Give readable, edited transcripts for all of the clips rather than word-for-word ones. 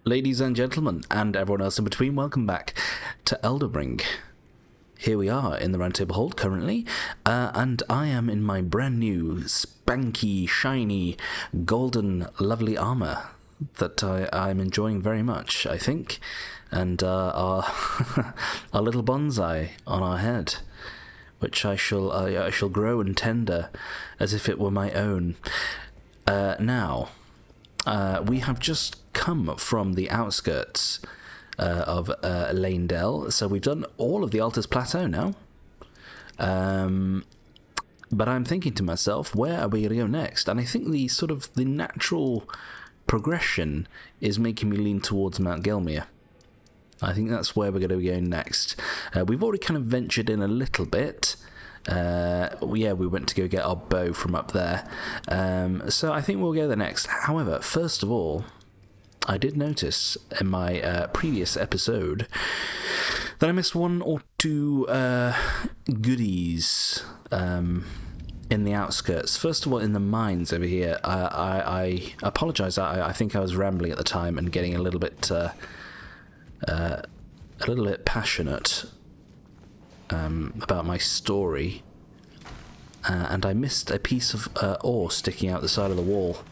Ladies and gentlemen, and everyone else in between, welcome back to Elden Ring. Here we are in the Roundtable Hold currently, and I am in my brand new, spanky, shiny, golden, lovely armour that I'm enjoying very much, I think. And our our little bonsai on our head, which I shall grow and tender as if it were my own. Now, we have just come from the outskirts of Lanedell, so we've done all of the Altus Plateau now. But I'm thinking to myself, where are we going to go next? And I think the natural progression is making me lean towards Mount Gelmir. I think that's where we're going to be going next. We've already kind of ventured in a little bit. We went to go get our bow from up there. So I think we'll go there next. However, first of all, I did notice in my previous episode that I missed one or two goodies in the outskirts. First of all, in the mines over here, I apologise. I think I was rambling at the time and getting a little bit passionate about my story, and I missed a piece of ore sticking out the side of the wall.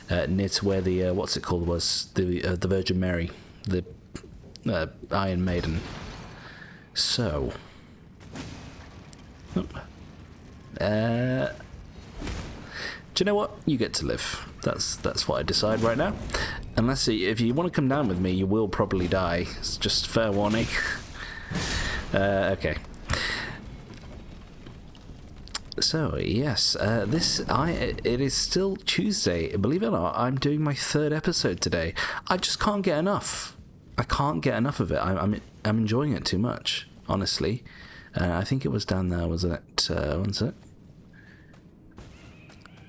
Near to where the what's it called was the Virgin Mary, the Iron Maiden. So, do you know what? You get to live. That's what I decide right now. Unless if you want to come down with me, you will probably die. It's just fair warning. Okay. So yes, it is still Tuesday. Believe it or not, I'm doing my third episode today. I just can't get enough. I can't get enough of it. I'm enjoying it too much, honestly. I think it was down there, wasn't it? When's it?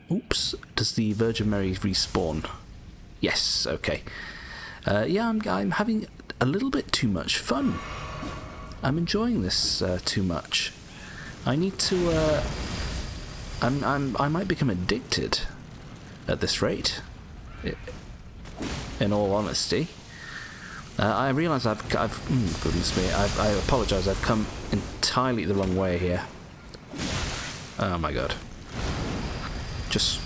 Oops. Does the Virgin Mary respawn? Yes. Okay. Yeah, I'm having a little bit too much fun. I'm enjoying this too much. I need to. I might become addicted at this rate. In all honesty, I realise goodness me, I apologise. I've come entirely the wrong way here. Oh my god! Just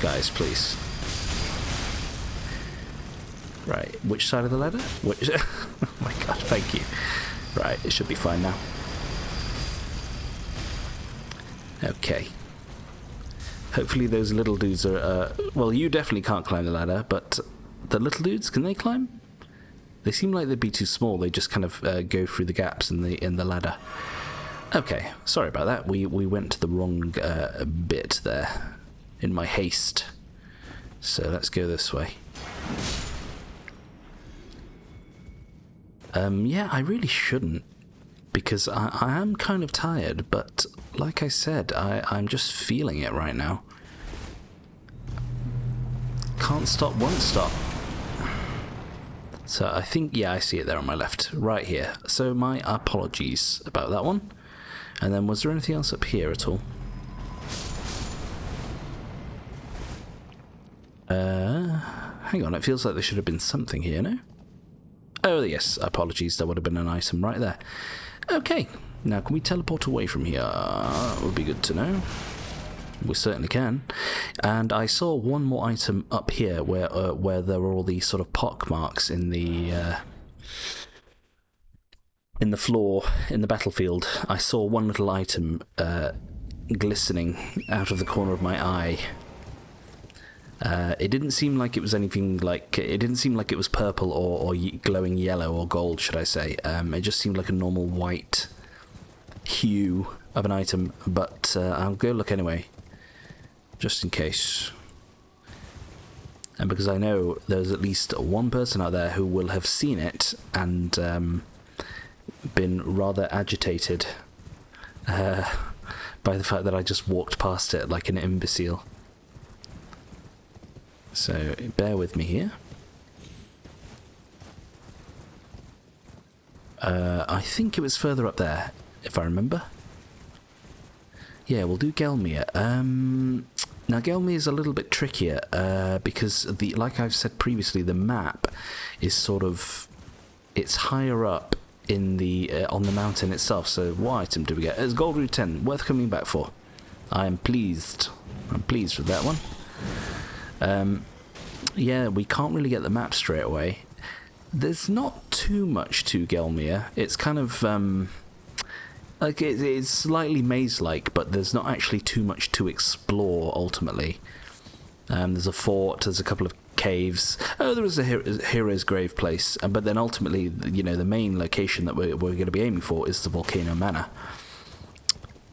guys, please. Right, which side of the ladder? Which? Oh my god! Thank you. Right, it should be fine now. Okay. Hopefully those little dudes are... well, you definitely can't climb the ladder, but the little dudes, can they climb? They seem like they'd be too small. They just kind of go through the gaps in the ladder. Okay, sorry about that. We went to the wrong bit there in my haste. So let's go this way. Yeah, I really shouldn't, because I am kind of tired, but like I said, I'm just feeling it right now. Can't stop, won't stop. So I think, yeah, I see it there on my left, right here. So my apologies about that one. And then was there anything else up here at all? Hang on, it feels like there should have been something here, no? Oh yes, apologies, there would have been an item right there. Okay, now can we teleport away from here? That would be good to know. We certainly can. And I saw one more item up here where there were all these sort of pock marks in the floor in the battlefield. I saw one little item glistening out of the corner of my eye. It didn't seem like it was anything like... It didn't seem like it was purple or glowing yellow or gold, should I say. It just seemed like a normal white hue of an item, but I'll go look anyway, just in case. And because I know there's at least one person out there who will have seen it and been rather agitated by the fact that I just walked past it like an imbecile. So, bear with me here. I think it was further up there, if I remember. Yeah, we'll do Gelmir. Now Gelmir is a little bit trickier because like I've said previously, the map is sort of, it's higher up in the on the mountain itself. So what item do we get? It's gold root 10, worth coming back for. I am pleased. I'm pleased with that one. Yeah, we can't really get the map straight away. There's not too much to Gelmir. It's kind of like it's slightly maze-like, but there's not actually too much to explore ultimately. There's a fort, there's a couple of caves. Oh, there is a hero's grave place, but then ultimately, you know, the main location that we're going to be aiming for is the Volcano Manor.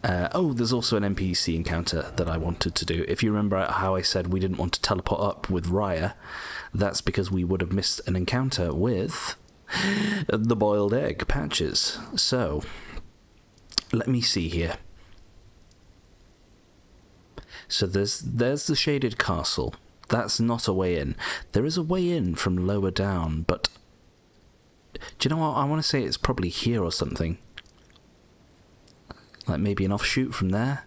Oh, there's also an NPC encounter that I wanted to do. If you remember how I said we didn't want to teleport up with Raya, that's because we would have missed an encounter with the boiled egg Patches. So, let me see here. So there's the shaded castle. That's not a way in. There is a way in from lower down, but do you know what? I want to say it's probably here or something. Like maybe an offshoot from there.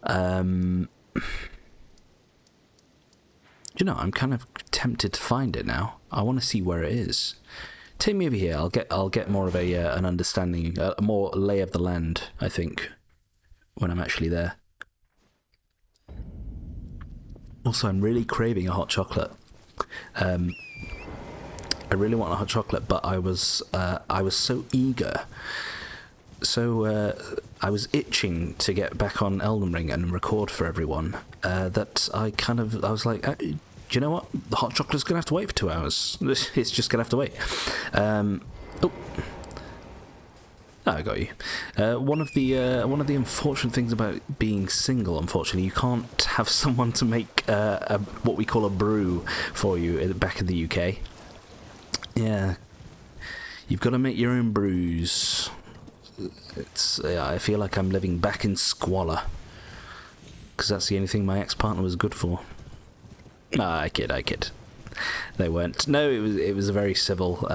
You know, I'm kind of tempted to find it now. I want to see where it is. Take me over here. I'll get more of a an understanding, a more lay of the land, I think, when I'm actually there. Also, I'm really craving a hot chocolate. I really want a hot chocolate, but I was so eager. So I was itching to get back on Elden Ring and record for everyone that I was like, do you know what? The hot chocolate's going to have to wait for 2 hours. It's just going to have to wait. Oh, I got you. One of the unfortunate things about being single, unfortunately, you can't have someone to make what we call a brew for you back in the UK. Yeah, you've got to make your own brews. I feel like I'm living back in squalor, because that's the only thing my ex-partner was good for. I kid. They weren't. No, it was a very civil.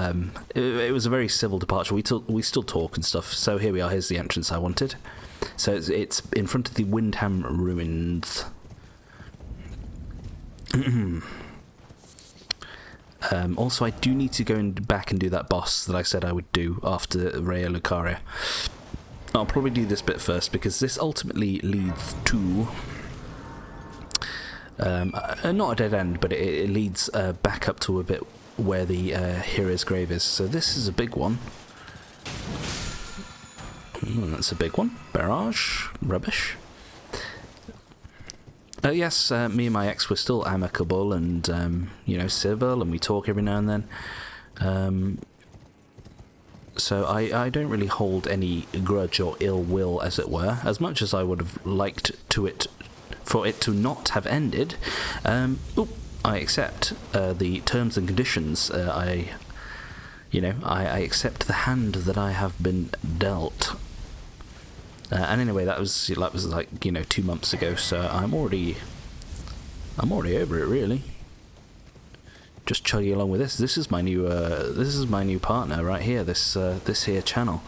It was a very civil departure. We still talk and stuff. So here we are. Here's the entrance I wanted. So it's in front of the Windham Ruins. Also, I do need to go back and do that boss that I said I would do after Raya Lucaria. I'll probably do this bit first, because this ultimately leads to not a dead end, but it leads back up to a bit where the hero's grave is. So this is a big one. That's a big one. Barrage. Rubbish. Yes, me and my ex were still amicable and, civil, and we talk every now and then. So I don't really hold any grudge or ill will, as it were, as much as I would have liked for it to not have ended. I accept the terms and conditions. I accept the hand that I have been dealt. And anyway, that was like 2 months ago, so I'm already over it, really. Just chugging along with this. This is my new partner right here. This here channel.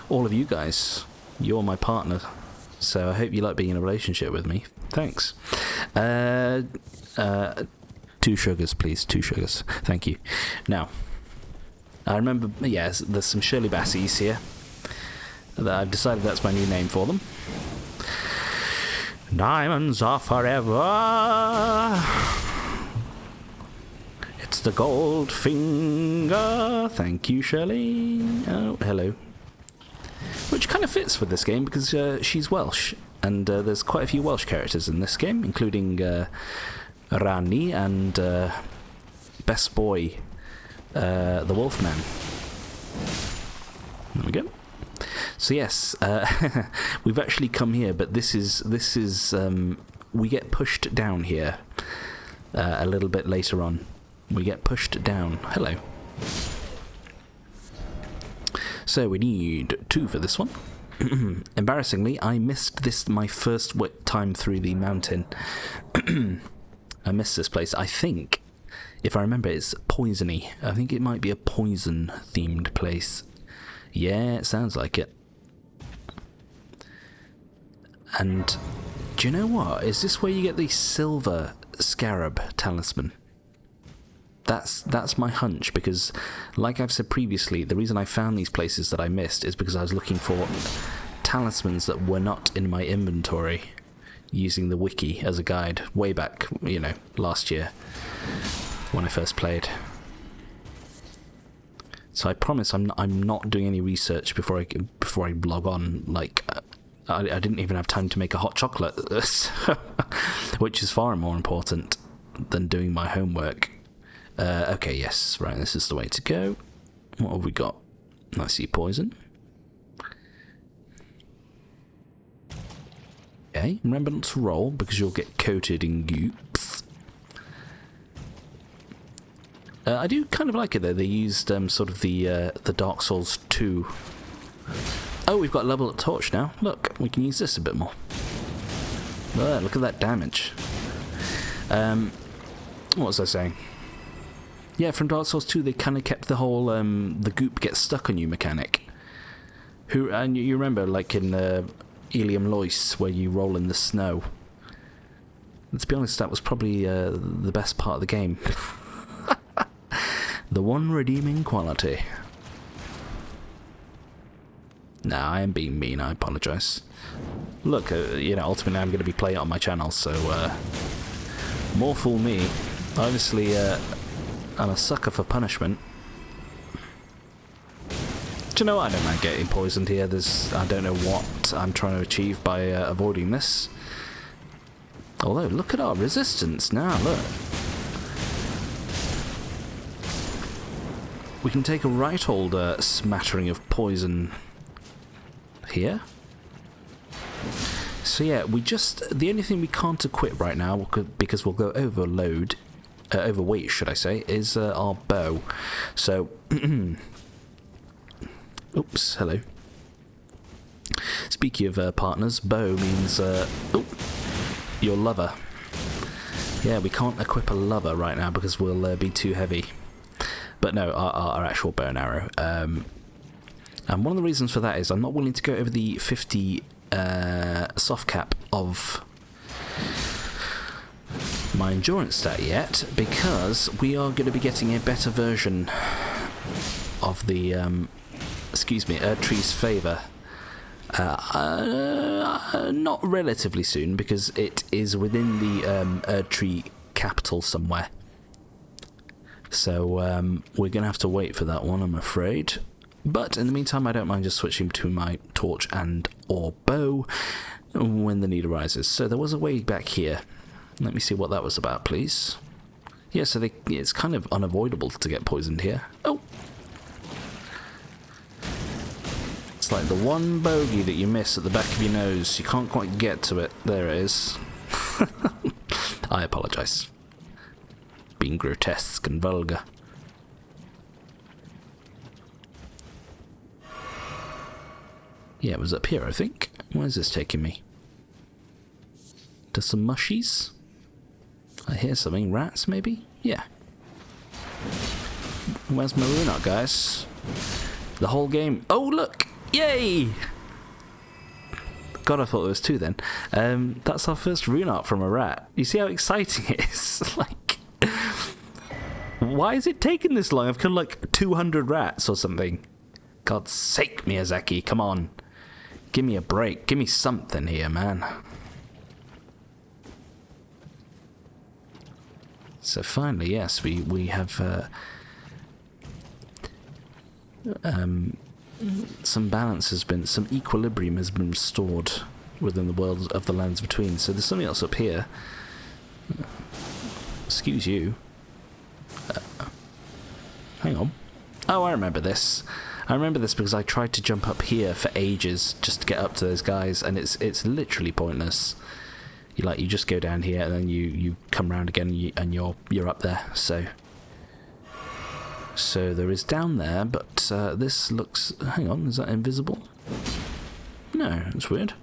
All of you guys, you're my partner. So I hope you like being in a relationship with me. Thanks. 2 sugars, please. 2 sugars. Thank you. Now, I remember. Yes, there's some Shirley Bassies here. I've decided that's my new name for them. Diamonds are forever. It's the gold finger. Thank you, Shirley. Oh, hello. Which kind of fits with this game, because she's Welsh, and there's quite a few Welsh characters in this game, including Rani and Best Boy, the Wolfman. There we go. So yes, we've actually come here, but this is we get pushed down here a little bit later on. We get pushed down. Hello. So we need 2 for this one. Embarrassingly, I missed this my first time through the mountain. I missed this place. I think, if I remember, it's poisony. I think it might be a poison-themed place. Yeah, it sounds like it. And do you know what? Is this where you get the silver scarab talisman? That's my hunch, because like I've said previously, the reason I found these places that I missed is because I was looking for talismans that were not in my inventory, using the wiki as a guide way back, you know, last year when I first played. So I promise I'm not doing any research before I log on. Like I didn't even have time to make a hot chocolate, which is far more important than doing my homework. Okay, yes, right, this is the way to go. What have we got? I see poison. Okay, remember not to roll because you'll get coated in goops. I do kind of like it though. They used sort of the Dark Souls 2. Oh, we've got a level up torch now. Look, we can use this a bit more. Oh, look at that damage. What was I saying? Yeah, from Dark Souls 2, they kind of kept the whole the goop gets stuck on you mechanic. And you remember, like in Ilium Lois, where you roll in the snow. Let's be honest, that was probably the best part of the game. The one redeeming quality. Nah, I am being mean, I apologise. Look, you know, ultimately I'm going to be playing it on my channel, so more fool me. Obviously, I'm a sucker for punishment. Do you know what? I don't mind getting poisoned here. I don't know what I'm trying to achieve by avoiding this. Although, look at our resistance now, look. We can take a right old smattering of poison here. So yeah, the only thing we can't equip right now, because we'll go overweight should I say, is our bow. So, oops, hello. Speaking of partners, bow means, your lover. Yeah, we can't equip a lover right now because we'll be too heavy. But no, our actual bow and arrow. And one of the reasons for that is I'm not willing to go over the 50 soft cap of my endurance stat yet, because we are going to be getting a better version of the Erdtree's Favour. Not relatively soon, because it is within the Erdtree capital somewhere. So we're going to have to wait for that one, I'm afraid. But in the meantime, I don't mind just switching between my torch and or bow when the need arises. So there was a way back here. Let me see what that was about, please. Yeah, so it's kind of unavoidable to get poisoned here. Oh! It's like the one bogey that you miss at the back of your nose. You can't quite get to it. There it is. I apologise. Being grotesque and vulgar. Yeah, it was up here, I think. Where's this taking me? To some mushies? I hear something. Rats, maybe? Yeah. Where's my rune art, guys? The whole game. Oh, look! Yay! God, I thought there was two then. That's our first rune art from a rat. You see how exciting it is? Like, why is it taking this long? I've killed like 200 rats or something. God's sake, Miyazaki, come on. Give me a break. Give me something here, man. So finally, yes, we have some balance has been, some equilibrium has been restored within the world of the lands between. So there's something else up here. Excuse you. Hang on. Oh, I remember this. I remember this because I tried to jump up here for ages just to get up to those guys, and it's literally pointless. You just go down here and then you come round again and you're up there. So there is down there, but this looks. Hang on, is that invisible? No, that's weird.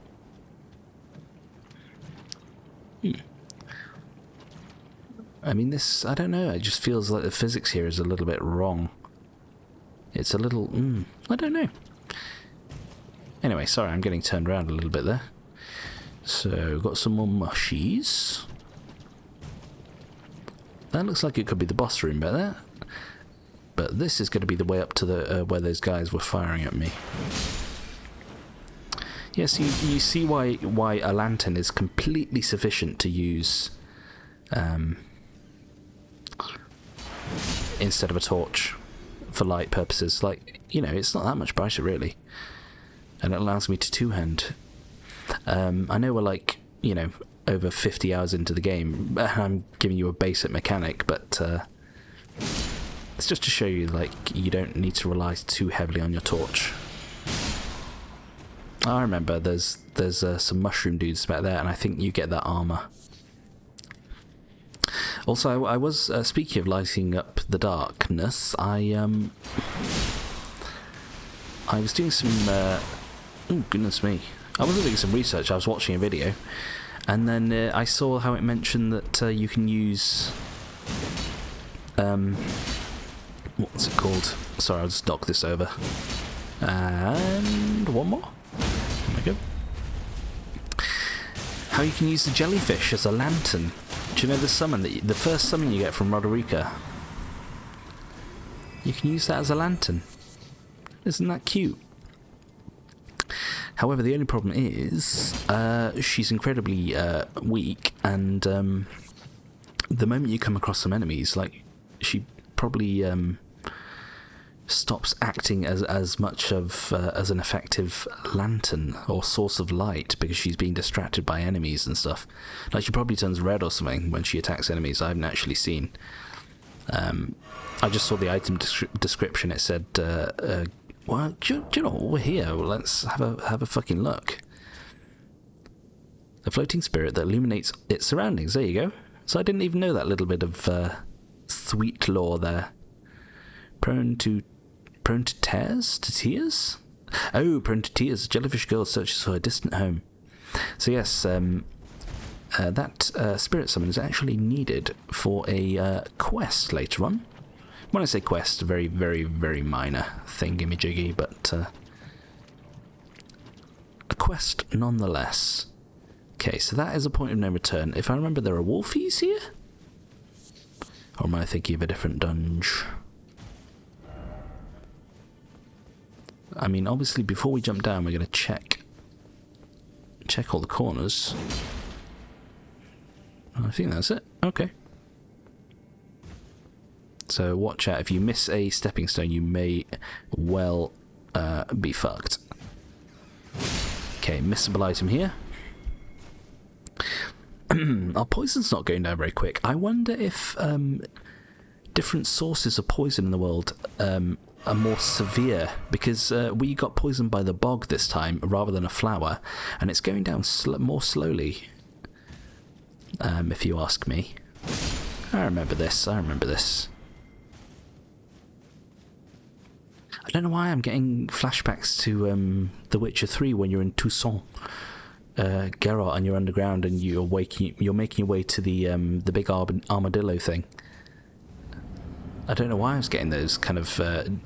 I mean, this. I don't know. It just feels like the physics here is a little bit wrong. It's a little. I don't know. Anyway, sorry, I'm getting turned around a little bit there. So, got some more mushies. That looks like it could be the boss room better. But this is going to be the way up to the where those guys were firing at me. Yes, you see why a lantern is completely sufficient to use instead of a torch for light purposes. Like, you know, it's not that much brighter really, and it allows me to two-hand. I know we're like, you know, over 50 hours into the game. I'm giving you a basic mechanic, but it's just to show you, like, you don't need to rely too heavily on your torch. I remember there's some mushroom dudes back there, and I think you get that armor. Also, I was speaking of lighting up the darkness. I was doing some. Oh goodness me! I wasn't doing some research. I was watching a video, and then I saw how it mentioned that you can use. What's it called? Sorry, I'll just knock this over. And one more. There we go. How you can use the jellyfish as a lantern. Do you know the summon the first summon you get from Roderica? You can use that as a lantern. Isn't that cute? However, the only problem is she's incredibly weak, and the moment you come across some enemies, like, she probably stops acting as much of as an effective lantern or source of light, because she's being distracted by enemies and stuff. Like, she probably turns red or something when she attacks enemies. I haven't actually seen. I just saw the item description. It said, well, do you know what? We're here. Well, let's have a fucking look. A floating spirit that illuminates its surroundings. There you go. So I didn't even know that little bit of sweet lore there. Prone to tears? To tears? Oh, prone to tears. Jellyfish girl searches for her distant home. So yes, that spirit summon is actually needed for a quest later on. When I say quest, a very, very, very minor thingy-majiggy, but a quest nonetheless. Okay, so that is a point of no return. If I remember, there are wolfies here? Or am I thinking of a different dungeon? I mean, obviously, before we jump down, we're going to check all the corners. I think that's it. Okay. So watch out. If you miss a stepping stone, you may well be fucked. Okay, missable item here. Our poison's not going down very quick. I wonder if different sources of poison in the world are more severe, because we got poisoned by the bog this time rather than a flower, and it's going down more slowly, if you ask me. I remember this. I don't know why I'm getting flashbacks to The Witcher 3 when you're in Toussaint, Geralt, and you're underground and you're making your way to the big armadillo thing. I don't know why I was getting those kind of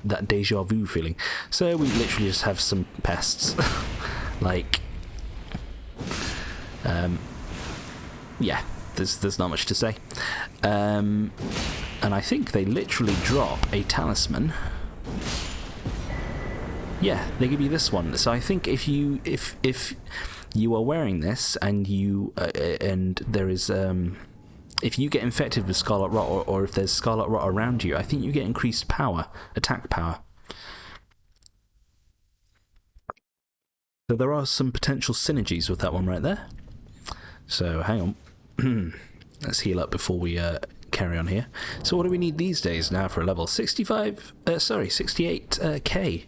that deja vu feeling. So we literally just have some pests, like, yeah. There's not much to say, and I think they literally drop a talisman. Yeah, they give you this one. So I think if you are wearing this and you and there is if you get infected with Scarlet Rot, or if there's Scarlet Rot around you, I think you get increased power, attack power. So there are some potential synergies with that one right there. So hang on. Let's heal up before we carry on here. So what do we need these days now for a level? 68k.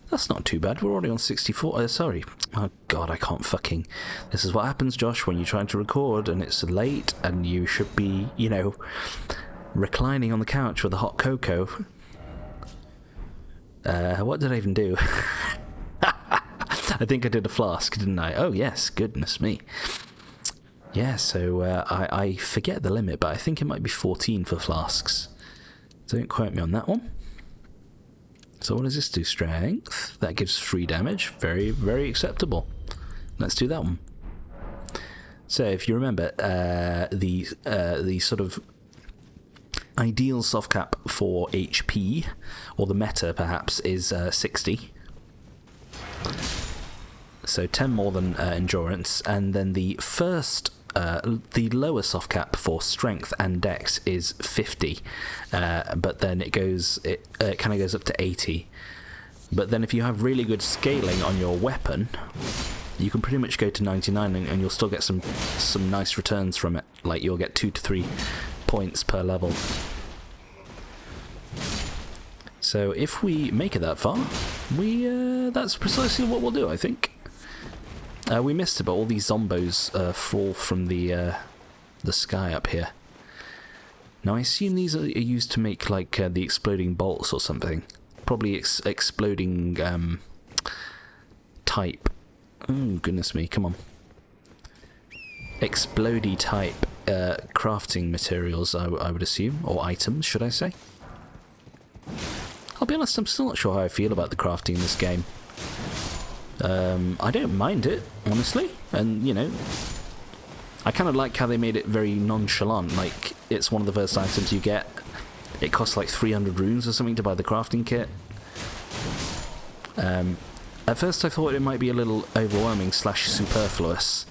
That's not too bad. We're already on 64. Sorry. Oh god, I can't fucking... This is what happens, Josh, when you're trying to record and it's late and you should be, you know, reclining on the couch with a hot cocoa. What did I even do? I think I did a flask, didn't I? Oh yes, goodness me. Yeah, so I forget the limit, but I think it might be 14 for flasks. Don't quote me on that one. So what does this do? Strength. That gives 3 damage. Very, very acceptable. Let's do that one. So if you remember, the sort of ideal soft cap for HP, or the meta perhaps, is 60. So 10 more than endurance, and then the lower soft cap for strength and dex is 50, but then it kind of goes up to 80. But then if you have really good scaling on your weapon, you can pretty much go to 99 and you'll still get some nice returns from it. Like you'll get 2 to 3 points per level. So if we make it that far, that's precisely what we'll do, I think. We missed it, but all these zombos fall from the sky up here. Now I assume these are used to make like the exploding bolts or something. Probably exploding type. Oh goodness me! Come on. Explodey type crafting materials, I would assume, or items, should I say? I'll be honest, I'm still not sure how I feel about the crafting in this game. I don't mind it, honestly, and you know, I kind of like how they made it very nonchalant. Like it's one of the first items you get. It costs like 300 runes or something to buy the crafting kit. At first I thought it might be a little overwhelming / superfluous.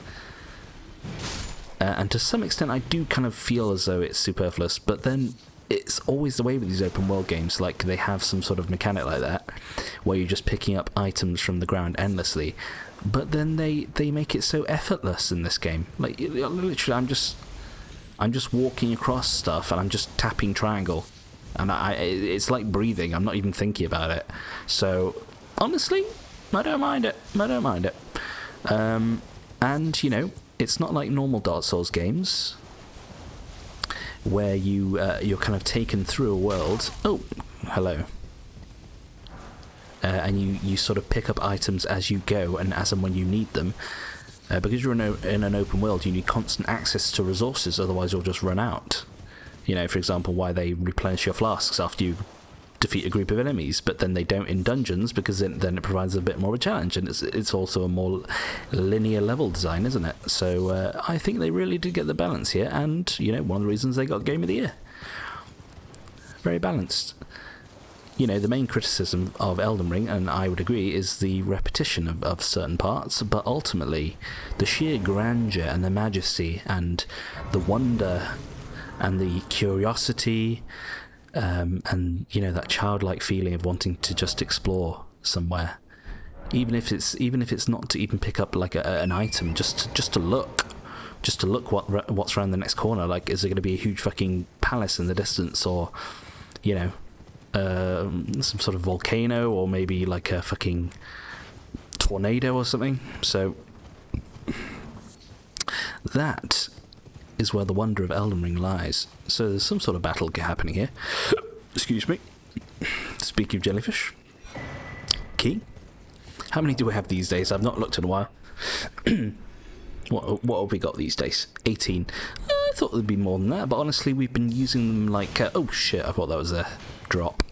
And to some extent I do kind of feel as though it's superfluous, but then it's always the way with these open world games. Like they have some sort of mechanic like that, where you're just picking up items from the ground endlessly, but then they make it so effortless in this game. Like literally I'm just walking across stuff and I'm just tapping triangle. And it's like breathing. I'm not even thinking about it. So, honestly, I don't mind it. And, you know, it's not like normal Dark Souls games, where you're kind of taken through a world. Oh, hello. And you sort of pick up items as you go and as and when you need them. Because you're in an open world, you need constant access to resources, otherwise you'll just run out. You know, for example, why they replenish your flasks after you defeat a group of enemies, but then they don't in dungeons, because then it provides a bit more of a challenge, and it's also a more linear level design, isn't it? So I think they really did get the balance here, and, you know, one of the reasons they got Game of the Year. Very balanced. You know, the main criticism of Elden Ring, and I would agree, is the repetition of certain parts, but ultimately, the sheer grandeur and the majesty and the wonder and the curiosity, and you know, that childlike feeling of wanting to just explore somewhere, even if it's not to even pick up like an item, just to look what's around the next corner. Like, is there going to be a huge fucking palace in the distance, or you know, some sort of volcano, or maybe like a fucking tornado or something? So that is where the wonder of Elden Ring lies. So there's some sort of battle happening here. Excuse me. Speaking of jellyfish. Key. How many do we have these days? I've not looked in a while. What have we got these days? 18. I thought there'd be more than that, but honestly we've been using them like... oh shit, I thought that was a drop.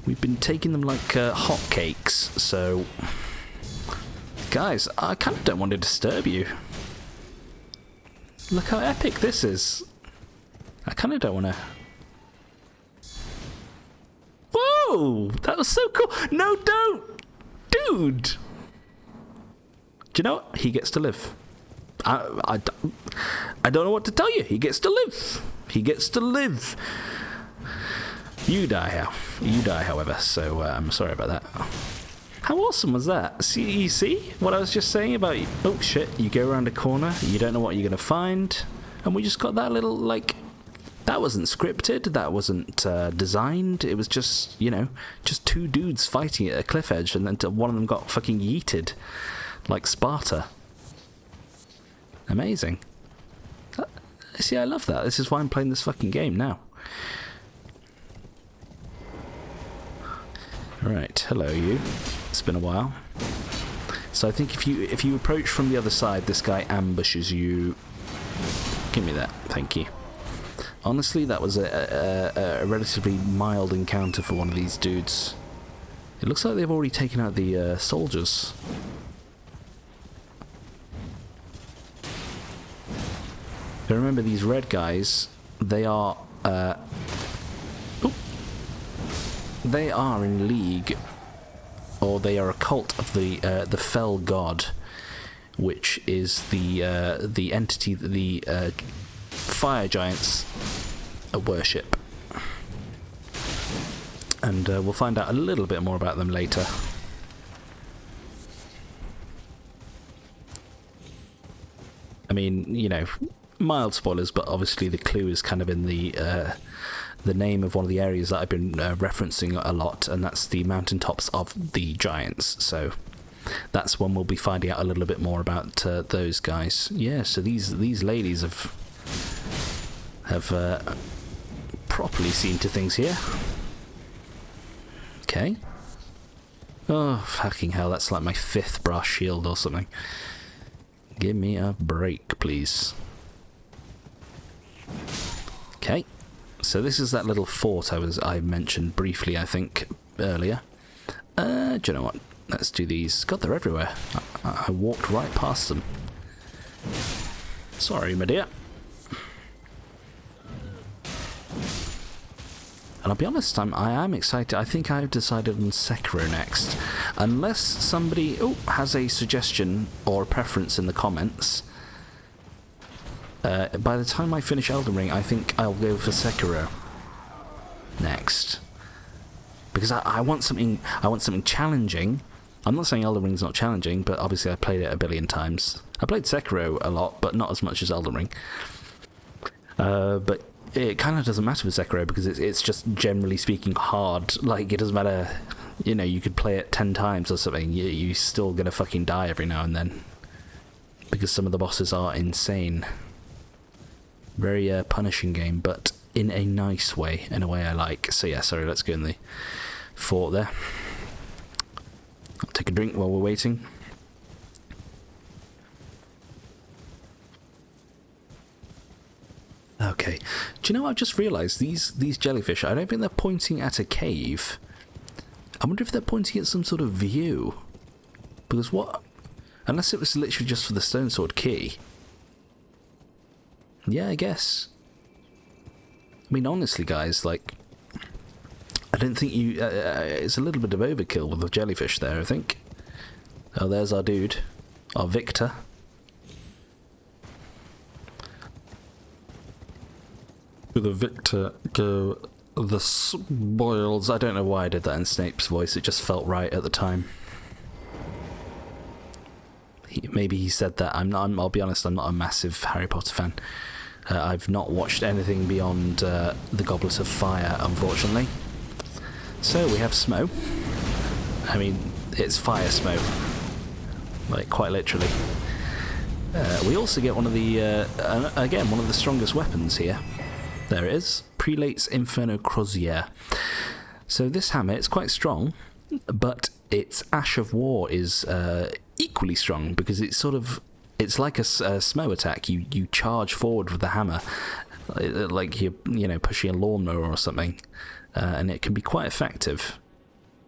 We've been taking them like hotcakes, so... Guys, I kind of don't want to disturb you. Look how epic this is. I kind of don't want to... Whoa! That was so cool! No, don't! Dude! Do you know what? He gets to live. I don't know what to tell you. He gets to live. He gets to live. You die, however, so I'm sorry about that. How awesome was that? You see what I was just saying about... Oh shit, you go around a corner, you don't know what you're going to find, and we just got that little, like... That wasn't scripted, that wasn't designed, it was just, you know, just two dudes fighting at a cliff edge, and then one of them got fucking yeeted. Like Sparta. Amazing. See, I love that. This is why I'm playing this fucking game now. Right, hello you. It's been a while. So I think if you approach from the other side, this guy ambushes you. Give me that, thank you. Honestly, that was a relatively mild encounter for one of these dudes. It looks like they've already taken out the soldiers. But remember, these red guys, they are They are in league, or they are a cult of the Fell God, which is the entity that the fire giants worship. And we'll find out a little bit more about them later. I mean, you know, mild spoilers, but obviously the clue is kind of in the name of one of the areas that I've been referencing a lot, and that's the mountaintops of the giants. So that's when we'll be finding out a little bit more about those guys. Yeah, so these ladies have properly seen to things here. Okay. Oh, fucking hell, that's like my 5th brass shield or something. Give me a break, please. Okay. So this is that little fort I mentioned briefly, I think, earlier. Do you know what? Let's do these. God, they're everywhere. I walked right past them. Sorry, my dear. And I'll be honest, I am excited. I think I've decided on Sekiro next. Unless somebody has a suggestion or a preference in the comments. By the time I finish Elden Ring, I think I'll go for Sekiro next. Because I want something challenging. I'm not saying Elden Ring's not challenging, but obviously I played it a billion times. I played Sekiro a lot, but not as much as Elden Ring. But it kind of doesn't matter with Sekiro because it's just generally speaking hard. Like, it doesn't matter, you know, you could play it 10 times or something, you're still gonna fucking die every now and then. Because some of the bosses are insane. Very punishing game, but in a nice way, in a way I like. So yeah, sorry, let's go in the fort there. I'll take a drink while we're waiting. Okay. Do you know what I've just realised? These jellyfish, I don't think they're pointing at a cave. I wonder if they're pointing at some sort of view. Because what? Unless it was literally just for the stone sword key. Yeah, I guess. I mean, honestly, guys, like, I don't think you... it's a little bit of overkill with the jellyfish there, I think. Oh, there's our dude. Our Victor. To the Victor go the spoils. I don't know why I did that in Snape's voice. It just felt right at the time. Maybe he said that. I'll be honest, I'm not a massive Harry Potter fan. I've not watched anything beyond The Goblet of Fire, unfortunately. So we have Smo. I mean, it's fire Smo. Like, quite literally. We also get one of the, again, one of the strongest weapons here. There it is. Prelate's Inferno Crozier. So this hammer, it's quite strong, but its Ash of War is equally strong because it's sort of... It's like a Smo attack. You charge forward with the hammer, like you're pushing a lawnmower or something, and it can be quite effective.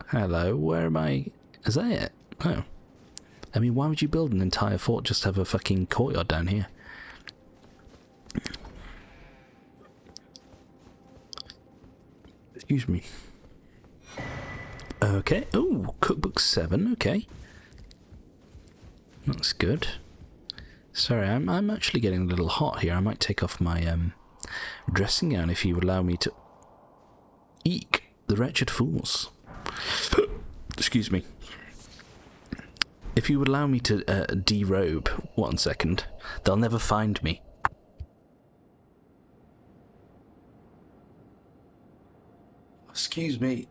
Hello, where am I? Is that it? Oh, I mean, why would you build an entire fort just to have a fucking courtyard down here? Excuse me. Okay. Oh, cookbook 7. Okay, that's good. Sorry, I'm actually getting a little hot here. I might take off my dressing gown if you would allow me to... Eek, the wretched fools. Excuse me. If you would allow me to derobe 1 second, they'll never find me. Excuse me.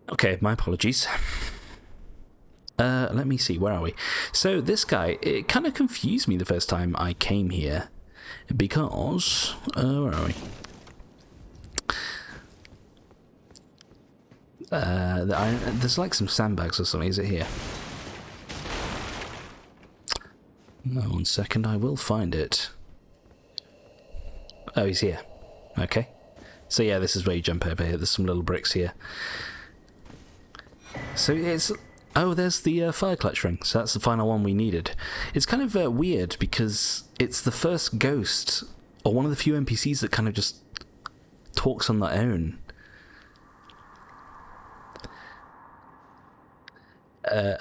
Okay, my apologies. Let me see, where are we? So this guy, it kind of confused me the first time I came here, because... where are we? There's like some sandbags or something, is it here? No, 1 second, I will find it. Oh, he's here. Okay. So yeah, this is where you jump over here. There's some little bricks here. So it's... Oh, there's the fire clutch ring, so that's the final one we needed. It's kind of weird because it's the first ghost, or one of the few NPCs that kind of just talks on their own.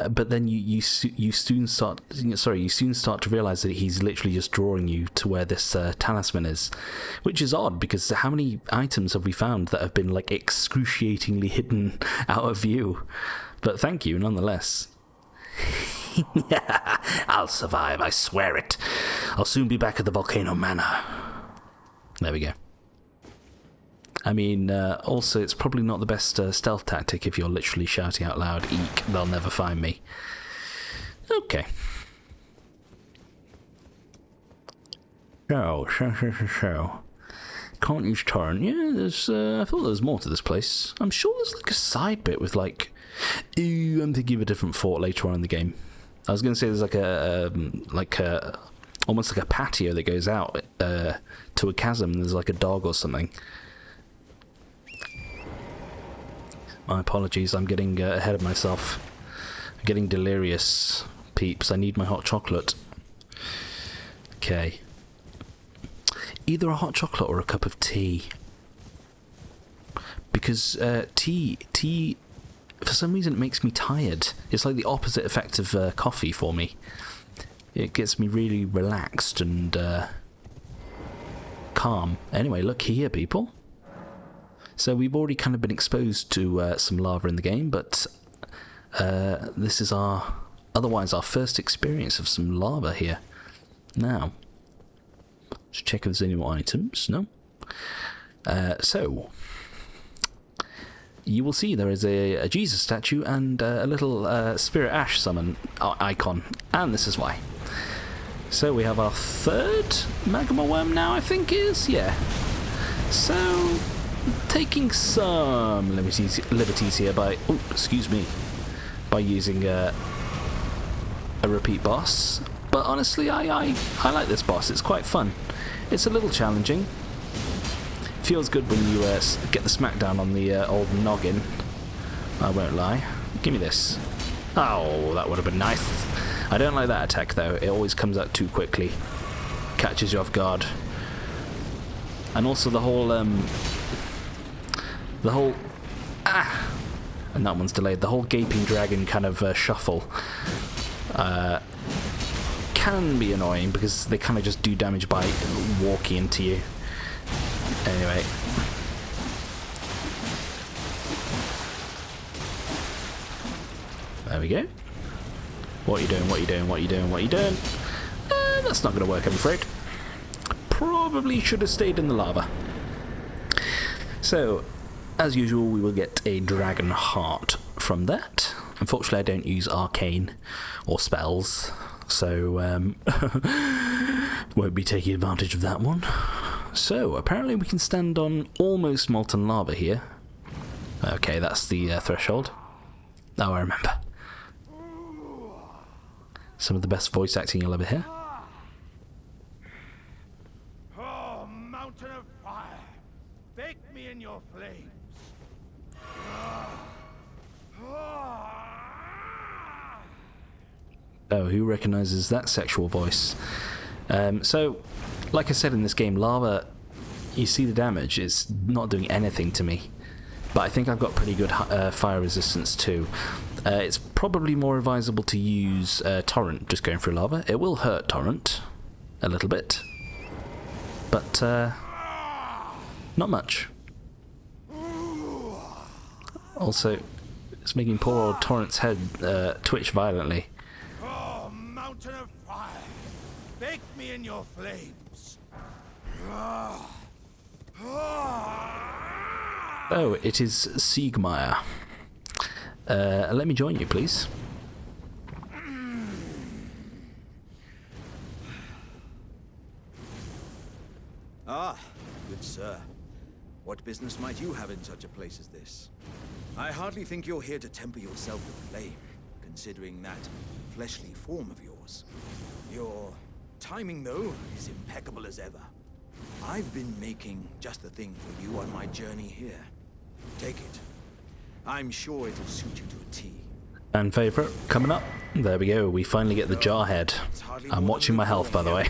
But then you soon start to realize that he's literally just drawing you to where this talisman is, which is odd because how many items have we found that have been like excruciatingly hidden out of view? But thank you nonetheless. I'll survive, I swear it. I'll soon be back at the Volcano Manor. There we go. I mean, also, it's probably not the best stealth tactic if you're literally shouting out loud, "Eek, they'll never find me." Okay. So. Can't use torrent. Yeah, there's, I thought there was more to this place. I'm sure there's like a side bit with like... Ooh, I'm thinking of a different fort later on in the game. I was going to say there's like a... almost like a patio that goes out to a chasm. There's like a dog or something. My apologies, I'm getting ahead of myself. I'm getting delirious, peeps. I need my hot chocolate. Okay. Either a hot chocolate or a cup of tea. Because tea, for some reason, it makes me tired. It's like the opposite effect of coffee for me. It gets me really relaxed and calm. Anyway, look here, people. So we've already kind of been exposed to some lava in the game, but this is otherwise our first experience of some lava here. Now, let's check if there's any more items. No. So, you will see there is a Jesus statue and a little Spirit Ash summon icon, and this is why. So we have our third magma worm now, I think is, yeah. So... taking some liberties here by by using a repeat boss, but honestly I like this boss. It's quite fun. It's a little challenging. Feels good when you get the smackdown on the old noggin. I won't lie. Give me this. Oh, that would have been nice. I don't like that attack though. It always comes out too quickly. Catches you off guard. And also the whole and that one's delayed. The whole gaping dragon kind of shuffle can be annoying because they kind of just do damage by walking into you. Anyway. There we go. What are you doing? What are you doing? What are you doing? What are you doing? That's not going to work, I'm afraid. Probably should have stayed in the lava. So, as usual, we will get a dragon heart from that. Unfortunately, I don't use arcane or spells, so won't be taking advantage of that one. So, apparently we can stand on almost molten lava here. Okay, that's the threshold. Oh, I remember. Some of the best voice acting you'll ever hear. Oh, mountain of fire, bake me in your flames. Oh, who recognises that sexual voice? So, like I said in this game, lava, you see the damage, it's not doing anything to me. But I think I've got pretty good fire resistance too. It's probably more advisable to use Torrent, just going through lava. It will hurt Torrent a little bit, but not much. Also, it's making poor old Torrent's head twitch violently. Oh, mountain of fire, bake me in your flames. Oh, it is Siegmeyer. Let me join you, please. Ah, good sir. What business might you have in such a place as this? I hardly think you're here to temper yourself with flame, considering that fleshly form of yours. Your timing, though, is impeccable as ever. I've been making just the thing for you on my journey here. Take it. I'm sure it'll suit you to a T. Fan favourite coming up. There we go. We finally get the Jarhead. I'm watching my health, by the way.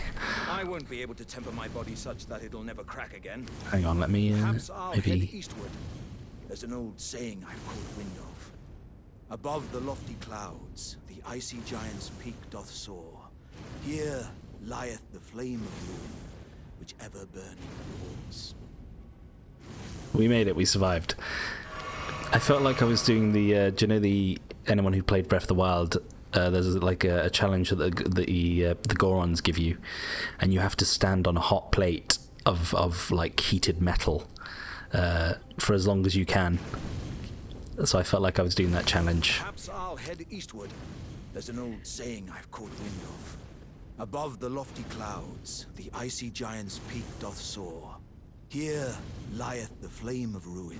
I won't be able to temper my body such that it'll never crack again. Hang on, let me Perhaps I'll head maybe. eastward. There's an old saying I've caught wind of. Above the lofty clouds, the icy giant's peak doth soar. Here lieth the flame of ruin, which ever burning roars. We made it. We survived. I felt like I was doing the. Do you know anyone who played Breath of the Wild? There's like a challenge that the Gorons give you, and you have to stand on a hot plate of like heated metal for as long as you can. So I felt like I was doing that challenge. Perhaps I'll head eastward. There's an old saying I've caught wind of. Above the lofty clouds, the icy giant's peak doth soar. Here lieth the flame of ruin,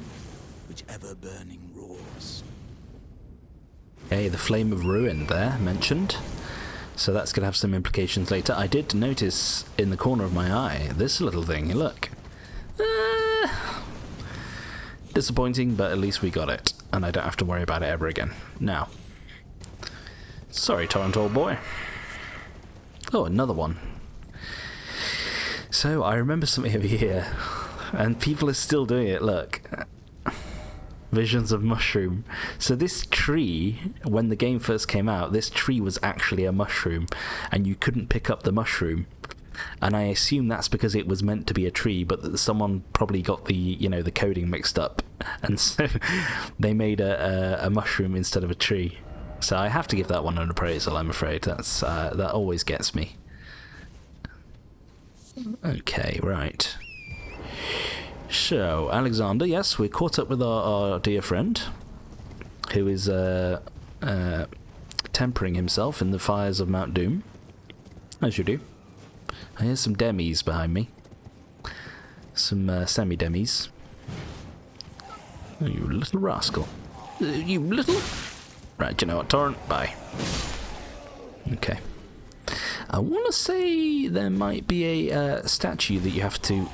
which ever burning roars. Okay, the Flame of Ruin there mentioned. So that's going to have some implications later. I did notice in the corner of my eye this little thing. Look. Disappointing, but at least we got it. And I don't have to worry about it ever again. Now. Sorry, Torrent old boy. Oh, another one. So I remember something over here. And people are still doing it. Look. Visions of mushroom. So this tree, when the game first came out, this tree was actually a mushroom, and you couldn't pick up the mushroom. And I assume that's because it was meant to be a tree, but that someone probably got the the coding mixed up, and so they made a mushroom instead of a tree. So I have to give that one an appraisal. I'm afraid that always gets me. Okay, right. So, Alexander, yes, we're caught up with our dear friend, who is tempering himself in the fires of Mount Doom, as you do. I hear some demis behind me. Some semi-demis. Oh, you little rascal. You little... Right, you know what, Torrent? Bye. Okay. I want to say there might be a statue that you have to...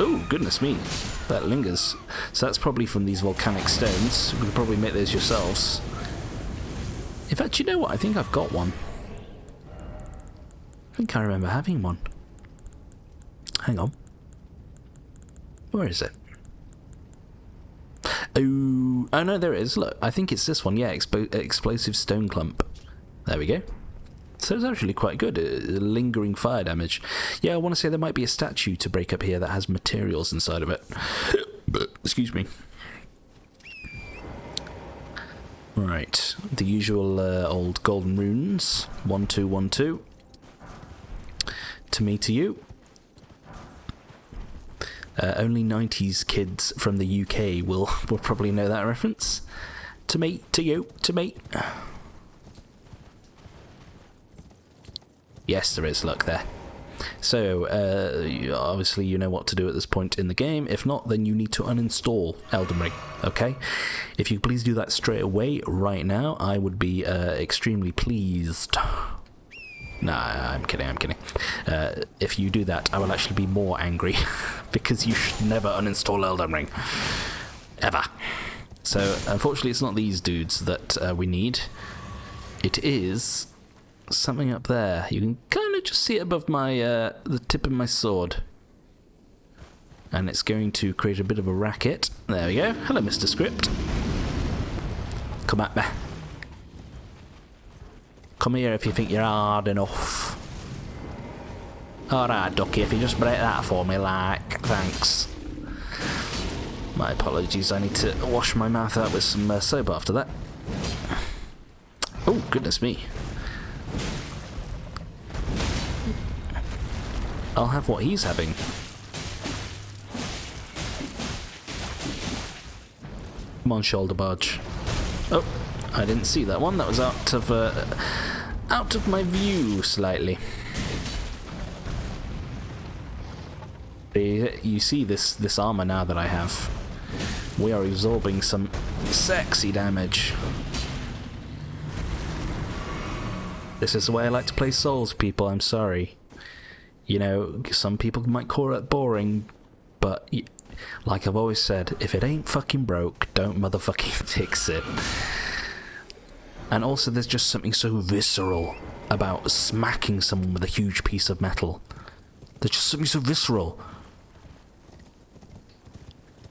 Oh, goodness me. That lingers. So that's probably from these volcanic stones. We could probably make those yourselves. In fact, you know what? I think I've got one. I think I remember having one. Hang on. Where is it? Oh, no, there it is. Look, I think it's this one. Yeah, explosive stone clump. There we go. So it's actually quite good. Lingering fire damage. Yeah, I want to say there might be a statue to break up here that has materials inside of it. Excuse me. Right. The usual old golden runes. 1, 2, 1, 2. To me, to you. Only 90s kids from the UK will probably know that reference. To me, to you, to me. Yes, there is. Look there. So, obviously you know what to do at this point in the game. If not, then you need to uninstall Elden Ring, okay? If you could please do that straight away, right now, I would be extremely pleased. Nah, I'm kidding, I'm kidding. If you do that, I will actually be more angry, because you should never uninstall Elden Ring. Ever. So, unfortunately, it's not these dudes that we need. It is... something up there. You can kind of just see it above my the tip of my sword, and it's going to create a bit of a racket. There we go. Hello, Mr. Script. Come at me. Come here if you think you're hard enough. Alright, ducky, if you just break that for me, like, thanks. My apologies, I need to wash my mouth out with some soap after that. Oh, goodness me. I'll have what he's having. Come on, shoulder barge. Oh, I didn't see that one. That was out of my view slightly. You see this armor now that I have. We are absorbing some sexy damage. This is the way I like to play Souls, people. I'm sorry. You know, some people might call it boring, but like I've always said, if it ain't fucking broke, don't motherfucking fix it. And also there's just something so visceral about smacking someone with a huge piece of metal. There's just something so visceral.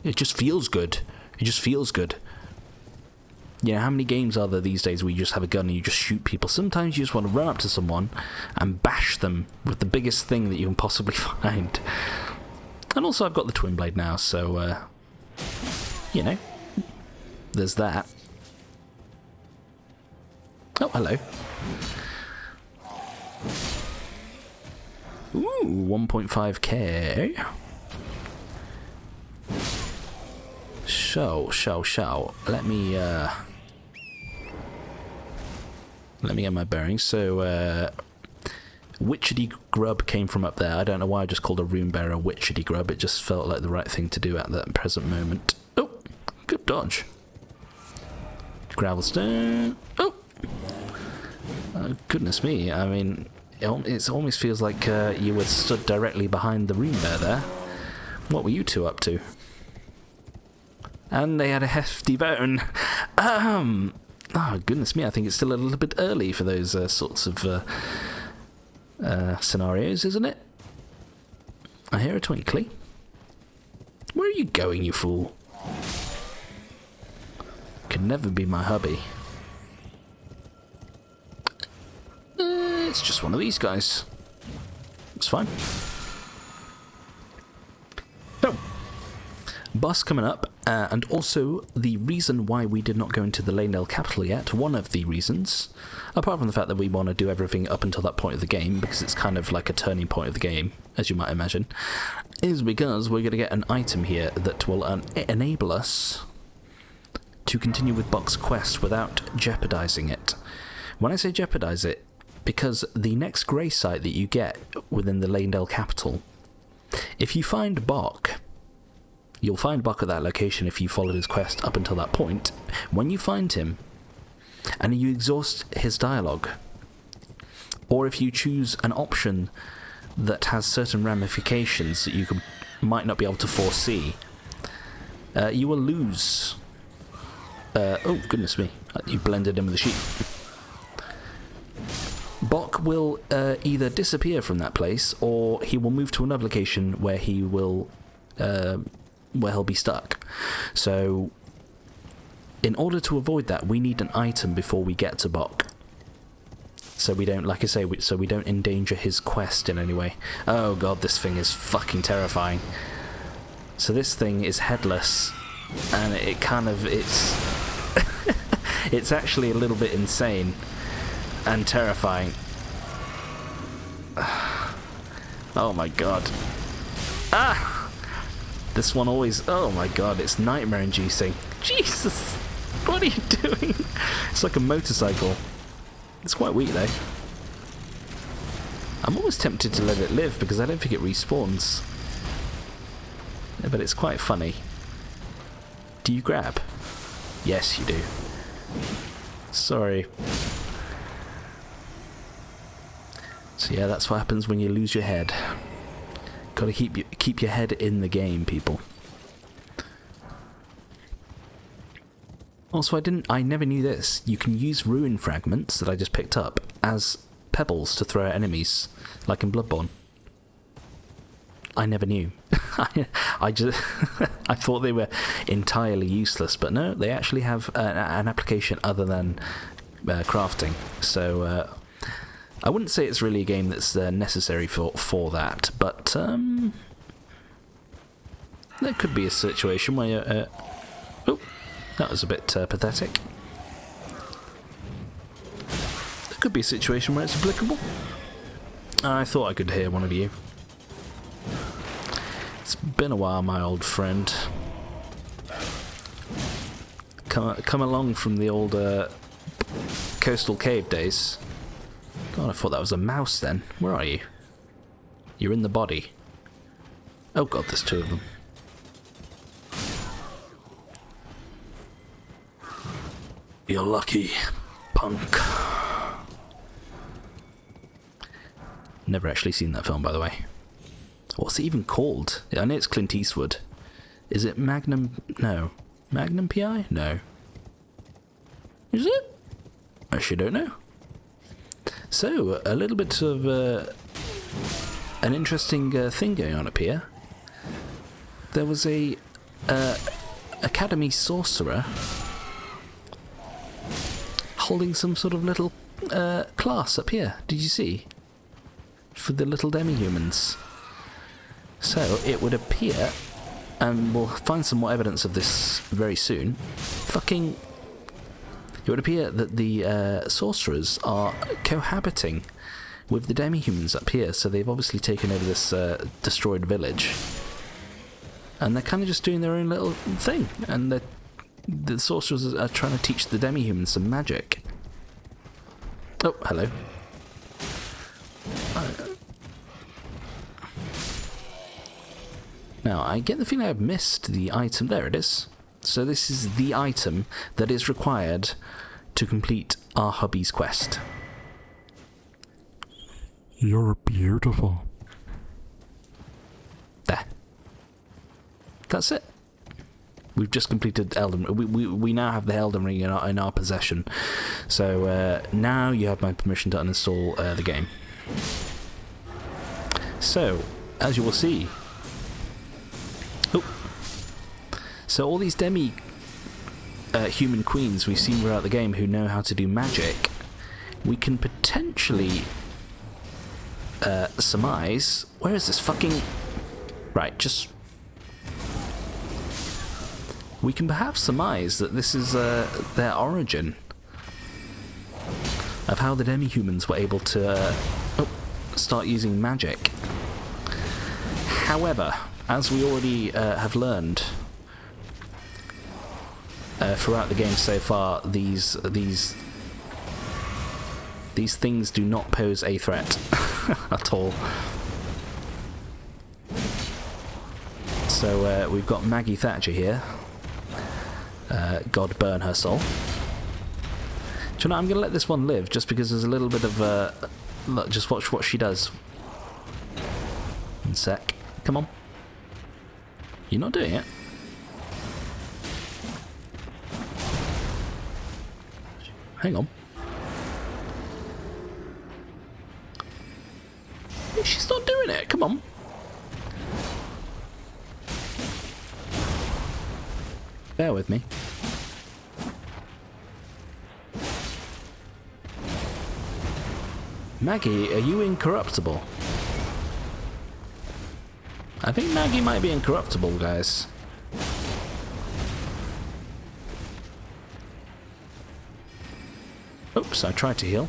It just feels good. It just feels good. You know, how many games are there these days where you just have a gun and you just shoot people? Sometimes you just want to run up to someone and bash them with the biggest thing that you can possibly find. And also I've got the twin blade now, so, you know, there's that. Oh, hello. Ooh, 1.5k. So, let me get my bearings. So, Witchety Grub came from up there. I don't know why I just called a rune bearer Witchety Grub. It just felt like the right thing to do at that present moment. Oh, good dodge. Gravelstone. Oh! Goodness me, I mean, it almost feels like you were stood directly behind the rune bear there. What were you two up to? And they had a hefty bone. Oh, goodness me, I think it's still a little bit early for those sorts of scenarios, isn't it? I hear a twinkly. Where are you going, you fool? Could never be my hubby. It's just one of these guys. It's fine. So, boss coming up, and also the reason why we did not go into the Lanedale capital yet, one of the reasons, apart from the fact that we want to do everything up until that point of the game, because it's kind of like a turning point of the game, as you might imagine, is because we're going to get an item here that will enable us to continue with Buck's quest without jeopardizing it. When I say jeopardize it, because the next grey site that you get within the Lanedale capital, if you find Bok, you'll find Bok at that location if you followed his quest up until that point. When you find him, and you exhaust his dialogue, or if you choose an option that has certain ramifications that you might not be able to foresee, you will lose... oh, goodness me, you blended in with the sheep. Bok will either disappear from that place, or he will move to another location where he will, where he'll be stuck. So, in order to avoid that, we need an item before we get to Bok. So we don't, like I say, so we don't endanger his quest in any way. Oh god, this thing is fucking terrifying. So this thing is headless, and it kind of, it's it's actually a little bit insane and terrifying. Oh my god. Ah! This one always... Oh my god, it's nightmare inducing. Jesus! What are you doing? It's like a motorcycle. It's quite weak though. I'm almost tempted to let it live because I don't think it respawns. Yeah, but it's quite funny. Do you grab? Yes, you do. Sorry. So yeah, that's what happens when you lose your head. Gotta keep your head in the game, people. Also, I never knew this. You can use ruin fragments that I just picked up as pebbles to throw at enemies, like in Bloodborne. I never knew. I just I thought they were entirely useless, but no, they actually have an application other than crafting. So I wouldn't say it's really a game that's necessary for that, but there could be a situation where oh, that was a bit pathetic. There could be a situation where it's applicable. I thought I could hear one of you. It's been a while, my old friend. Come along from the old coastal cave days. God, I thought that was a mouse then. Where are you? You're in the body. Oh god, there's two of them. You're lucky, punk. Never actually seen that film, by the way. What's it even called? I know it's Clint Eastwood. Is it Magnum? No. Magnum PI? No. Is it? I actually don't know. So, a little bit of an interesting thing going on up here. There was a Academy Sorcerer holding some sort of little class up here. Did you see? For the little demi-humans. So, it would appear, and we'll find some more evidence of this very soon, it would appear that the sorcerers are cohabiting with the demi-humans up here, so they've obviously taken over this destroyed village. And they're kind of just doing their own little thing, and the sorcerers are trying to teach the demi-humans some magic. Oh, hello. Now, I get the feeling I've missed the item. There it is. So this is the item that is required to complete our hubby's quest. You're beautiful. There. That's it. We've just completed Elden Ring. We now have the Elden Ring in our possession. So now you have my permission to uninstall the game. So, as you will see... Oh. So all these human queens we've seen throughout the game who know how to do magic, we can potentially surmise... Where is this fucking... Right, just... We can perhaps surmise that this is their origin of how the demi-humans were able to start using magic. However, as we already have learned throughout the game so far, these things do not pose a threat at all. So we've got Maggie Thatcher here. God burn her soul. Do you know, I'm going to let this one live just because there's a little bit of look, just watch what she does. One sec. Come on. You're not doing it. Hang on. She's not doing it. Come on. Bear with me. Maggie, are you incorruptible? I think Maggie might be incorruptible, guys. Oops, I tried to heal.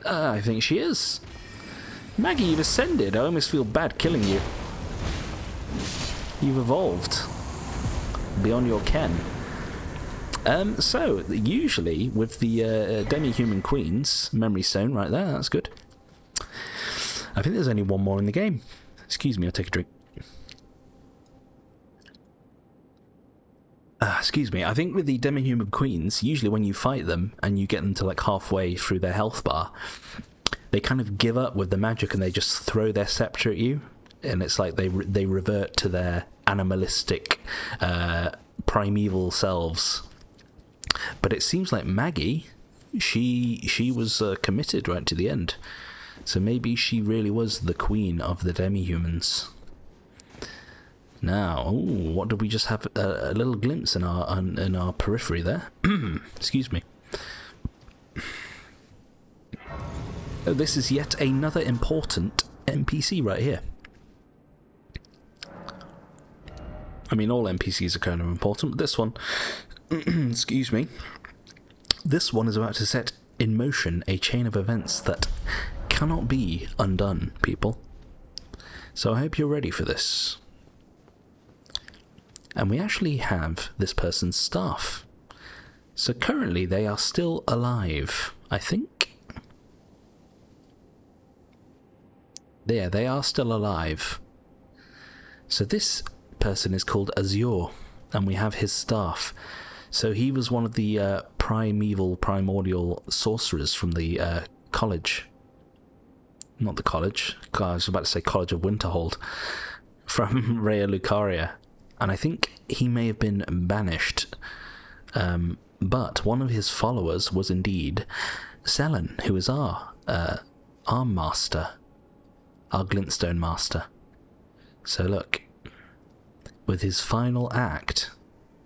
I think she is. Maggie, you've ascended. I almost feel bad killing you. You've evolved beyond your ken. So, usually, with the demi-human queens, memory stone right there, that's good. I think there's only one more in the game. Excuse me, I'll take a drink. Excuse me, I think with the demi-human queens, usually when you fight them, and you get them to like halfway through their health bar, they kind of give up with the magic and they just throw their scepter at you. And it's like they revert to their animalistic, primeval selves. But it seems like Maggie, she was committed right to the end. So maybe she really was the queen of the demi-humans. Now, ooh, what did we just have a little glimpse in our periphery there? Excuse me. Oh, this is yet another important NPC right here. I mean, all NPCs are kind of important, but this one, excuse me, this one is about to set in motion a chain of events that cannot be undone, people. So I hope you're ready for this. And we actually have this person's staff. So currently they are still alive, I think. There, they are still alive. So this person is called Azure, and we have his staff. So he was one of the primordial sorcerers from the college. not the college. God, I was about to say College of Winterhold, from Raya Lucaria, and I think he may have been banished. But one of his followers was indeed Selen, who is our master, our glintstone master. So look, with his final act,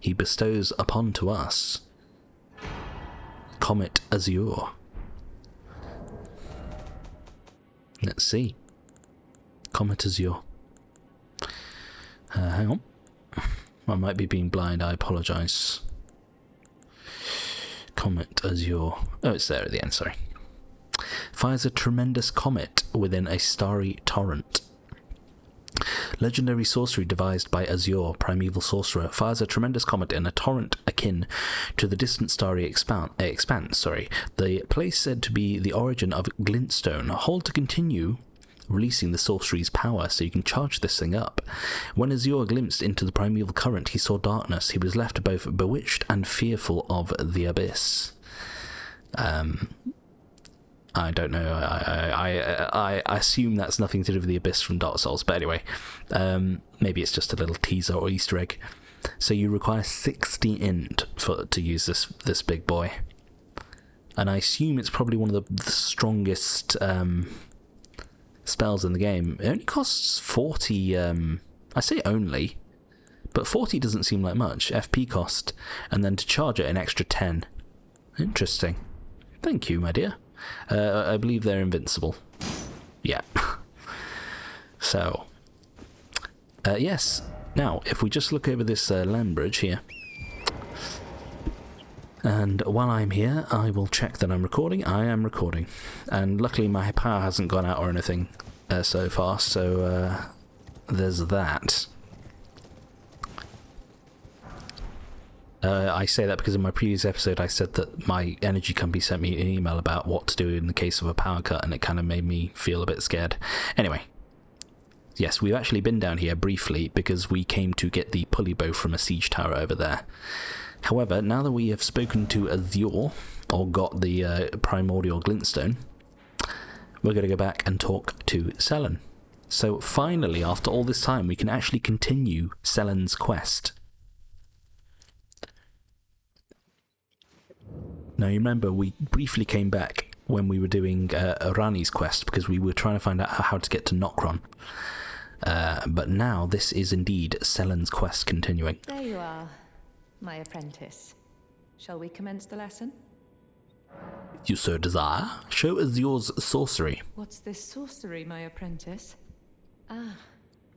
he bestows upon to us Comet Azure. Let's see. Comet Azure. Hang on. I might be being blind, I apologise. Comet Azure. Oh, it's there at the end, sorry. Fires a tremendous comet within a starry torrent. Legendary sorcery devised by Azure, primeval sorcerer, fires a tremendous comet in a torrent akin to the distant starry expanse. The place said to be the origin of glintstone. Hold to continue releasing the sorcery's power, so you can charge this thing up. When Azure glimpsed into the primeval current, he saw darkness. He was left both bewitched and fearful of the abyss. I don't know. I assume that's nothing to do with the abyss from Dark Souls, but anyway, maybe it's just a little teaser or Easter egg. So you require 60 int to use this big boy, and I assume it's probably one of the strongest spells in the game. It only costs 40. I say only, but 40 doesn't seem like much FP cost, and then to charge it an extra 10. Interesting. Thank you, my dear. I believe they're invincible. Yeah. So, yes. Now, if we just look over this land bridge here, and while I'm here, I will check that I'm recording. I am recording, and luckily my power hasn't gone out or anything so far. So there's that. I say that because in my previous episode I said that my energy company sent me an email about what to do in the case of a power cut, and it kind of made me feel a bit scared. Anyway, yes, we've actually been down here briefly because we came to get the pulley bow from a siege tower over there. However, now that we have spoken to Azure, or got the primordial glintstone, we're going to go back and talk to Selen. So finally, after all this time, we can actually continue Selen's quest. Now, you remember, we briefly came back when we were doing Rani's quest, because we were trying to find out how to get to Nokron. But now, this is indeed Selen's quest continuing. There you are, my apprentice. Shall we commence the lesson? You so desire. Show Azure's sorcery. What's this sorcery, my apprentice? Ah,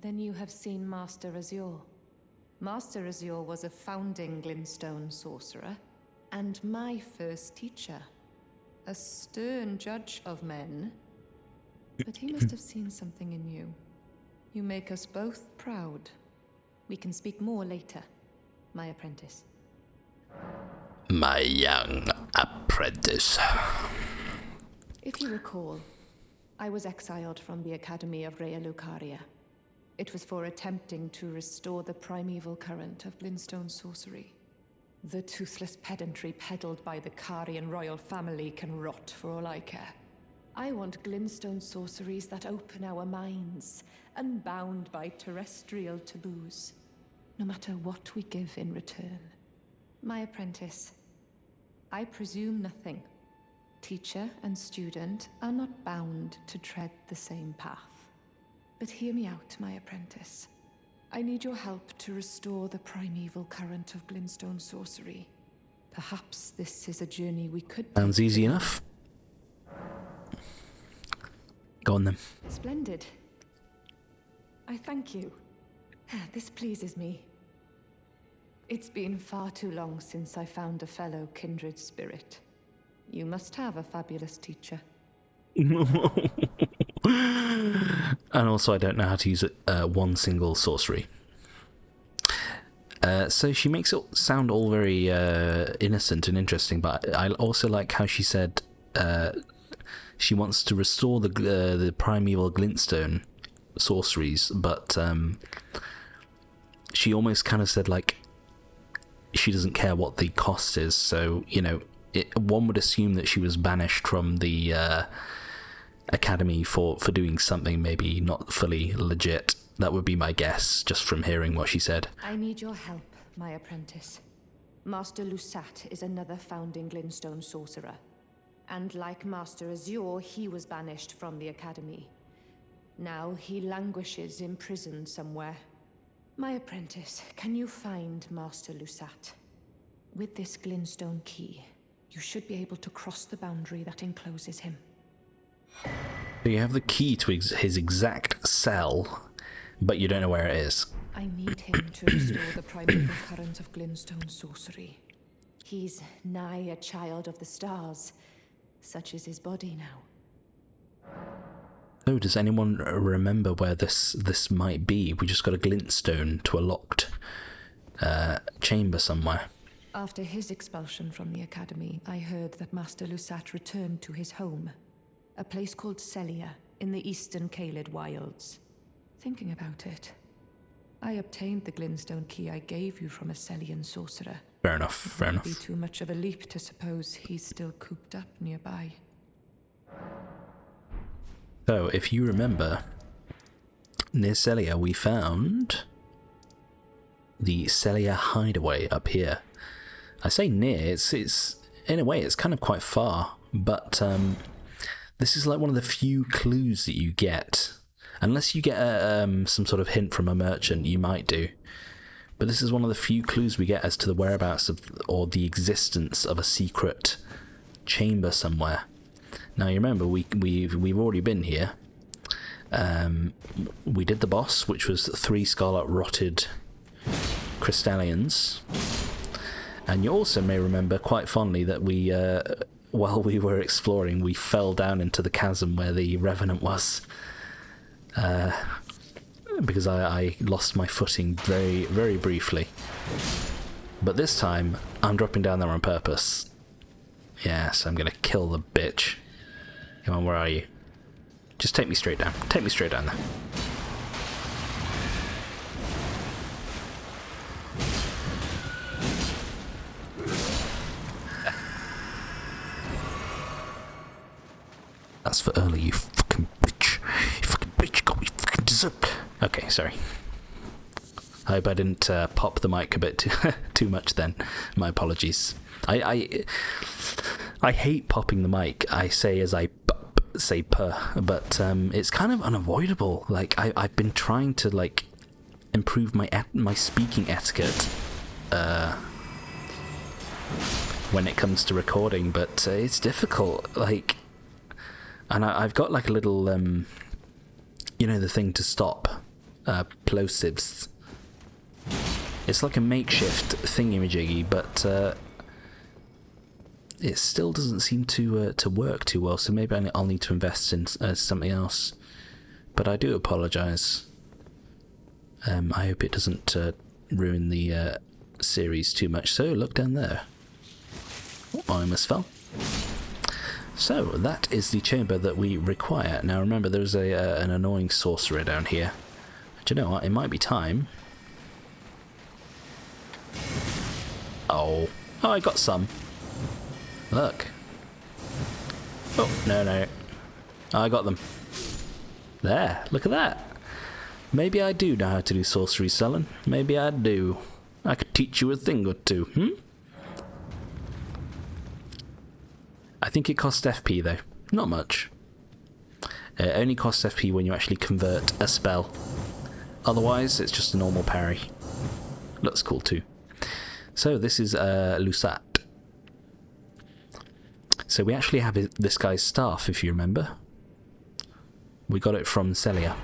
then you have seen Master Azure. Master Azure was a founding glintstone sorcerer, and my first teacher. A stern judge of men. But he must have seen something in you. You make us both proud. We can speak more later, my apprentice. My young apprentice. If you recall, I was exiled from the Academy of Raya Lucaria. It was for attempting to restore the primeval current of glintstone sorcery. The toothless pedantry peddled by the Carian royal family can rot for all I care. I want glintstone sorceries that open our minds, unbound by terrestrial taboos, no matter what we give in return. My apprentice, I presume nothing. Teacher and student are not bound to tread the same path. But hear me out, my apprentice. I need your help to restore the primeval current of glintstone sorcery. Perhaps this is a journey we could... Sounds easy enough. Go on then. Splendid. I thank you. This pleases me. It's been far too long since I found a fellow kindred spirit. You must have a fabulous teacher. And also, I don't know how to use one single sorcery. So she makes it sound all very innocent and interesting, but I also like how she said she wants to restore the primeval glintstone sorceries, but she almost kind of said, like, she doesn't care what the cost is. So, you know, one would assume that she was banished from the academy for doing something maybe not fully legit. That would be my guess, just from hearing what she said. I need your help, my apprentice. Master Lusat is another founding Glintstone sorcerer. And like Master Azure, he was banished from the academy. Now he languishes imprisoned somewhere. My apprentice, can you find Master Lusat? With this Glintstone key, you should be able to cross the boundary that encloses him. So you have the key to his exact cell, but you don't know where it is. I need him to restore the primeval current of Glintstone sorcery. He's nigh a child of the stars. Such is his body now. So does anyone remember where this might be? We just got a glintstone to a locked chamber somewhere. After his expulsion from the academy, I heard that Master Lusat returned to his home, a place called Celia in the eastern Caelid wilds. Thinking about it, I obtained the glintstone key I gave you from a Celian sorcerer. Fair enough, fair enough. It would be too much of a leap to suppose he's still cooped up nearby. So, if you remember, near Celia we found the Celia hideaway up here. I say near, it's in a way it's kind of quite far, but this is like one of the few clues that you get. Unless you get some sort of hint from a merchant, you might do. But this is one of the few clues we get as to the whereabouts of, or the existence of, a secret chamber somewhere. Now you remember we've already been here. We did the boss, which was 3 scarlet rotted crystallians, and you also may remember quite fondly that we, while we were exploring, we fell down into the chasm where the revenant was. Because I lost my footing very, very briefly. But this time, I'm dropping down there on purpose. Yes, I'm gonna kill the bitch. Come on, where are you? Just take me straight down. Take me straight down there. That's for early, you fucking bitch. You fucking bitch, got me fucking dessert. Okay, sorry. I hope I didn't pop the mic a bit too much then. My apologies. I hate popping the mic. I say as I say per, but it's kind of unavoidable. Like I've been trying to like improve my speaking etiquette when it comes to recording, but it's difficult. Like, and I've got like a little you know, the thing to stop plosives. It's like a makeshift thingy-majiggy, but it still doesn't seem to work too well, so maybe I'll need to invest in something else. But I do apologise. I hope it doesn't ruin the series too much. So, look down there. Oh, I almost fell. So, that is the chamber that we require. Now remember, there's an annoying sorcerer down here. Do you know what? It might be time. Oh, I got some. Look. Oh, no. I got them. There, look at that. Maybe I do know how to do sorcery selling. Maybe I do. I could teach you a thing or two, I think it costs FP though. Not much. It only costs FP when you actually convert a spell. Otherwise, it's just a normal parry. Looks cool too. So this is Lusat. So we actually have this guy's staff, if you remember. We got it from Celia.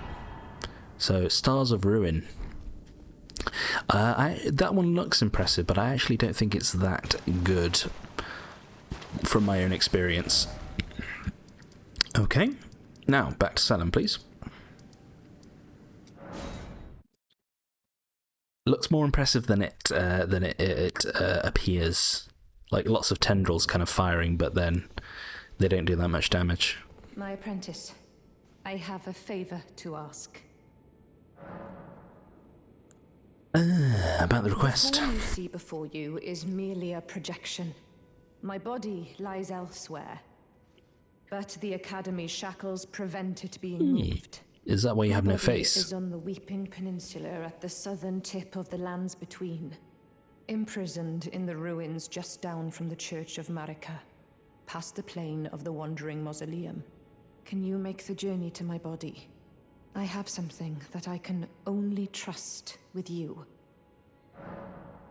So, Stars of Ruin. That one looks impressive, but I actually don't think it's that good from my own experience. Okay, now back to Salem, please. Looks more impressive than it appears. Like lots of tendrils kind of firing, but then they don't do that much damage. My apprentice, I have a favor to ask. About the request. All you see before you is merely a projection. My body lies elsewhere. but the Academy's shackles prevent it being moved. Is that why you have no My body face? is on the Weeping Peninsula at the southern tip of the lands between, imprisoned in the ruins just down from the Church of Marika, past the plain of the Wandering Mausoleum. Can you make the journey to my body? I have something that I can only trust with you.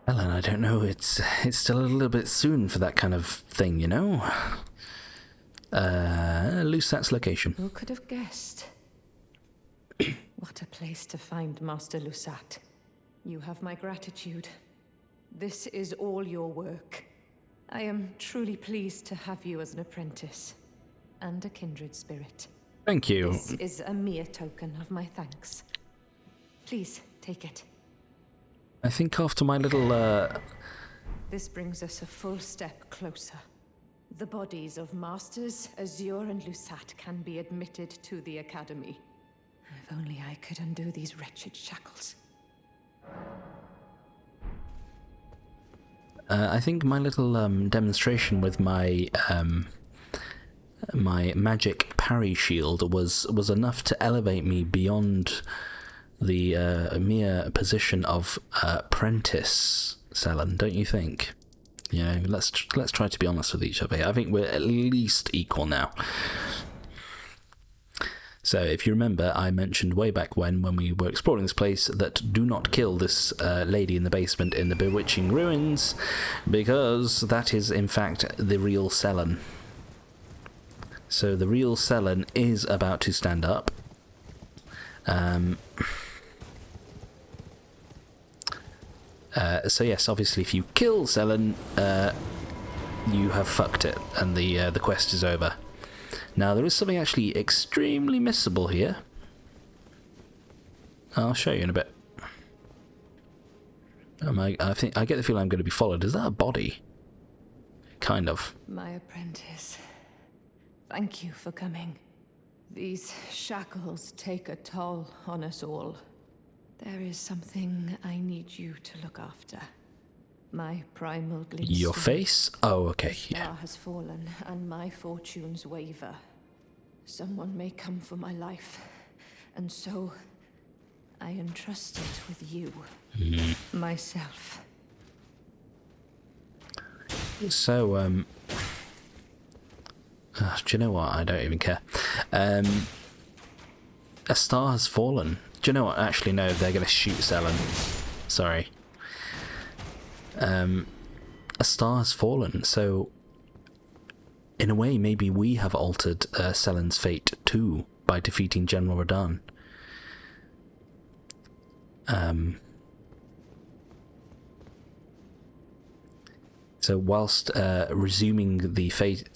Ellen, I don't know. It's still a little bit soon for that kind of thing, you know? Lusat's location. Who could have guessed? What a place to find Master Lusat. You have my gratitude. This is all your work. I am truly pleased to have you as an apprentice and a kindred spirit. Thank you. This is a mere token of my thanks. Please, take it. I think after my little, This brings us a full step closer. The bodies of Masters Azure and Lusat can be admitted to the Academy. If only I could undo these wretched shackles. I think my little demonstration with my my magic parry shield was enough to elevate me beyond the mere position of apprentice, Selen, don't you think? You know, let's try to be honest with each other. I think we're at least equal now. So, if you remember, I mentioned way back when we were exploring this place that do not kill this lady in the basement in the bewitching ruins, because that is, in fact, the real Selen. So, the real Selen is about to stand up. So yes, obviously, if you kill Selen, you have fucked it, and the quest is over. Now, there is something actually extremely missable here. I'll show you in a bit. I think I get the feeling I'm going to be followed. Is that a body? Kind of. My apprentice, thank you for coming. These shackles take a toll on us all. There is something I need you to look after. My primal glintstone. Your face? Oh, okay. The star Yeah. has fallen, and my fortunes waver. Someone may come for my life, and so I entrust it with you. Myself. So, do you know what? I don't even care. A star has fallen. Do you know what? Actually, no, they're going to shoot Selen. Sorry. A star has fallen, so in a way, maybe we have altered Selen's fate too by defeating General Radahn. So whilst resuming the fate...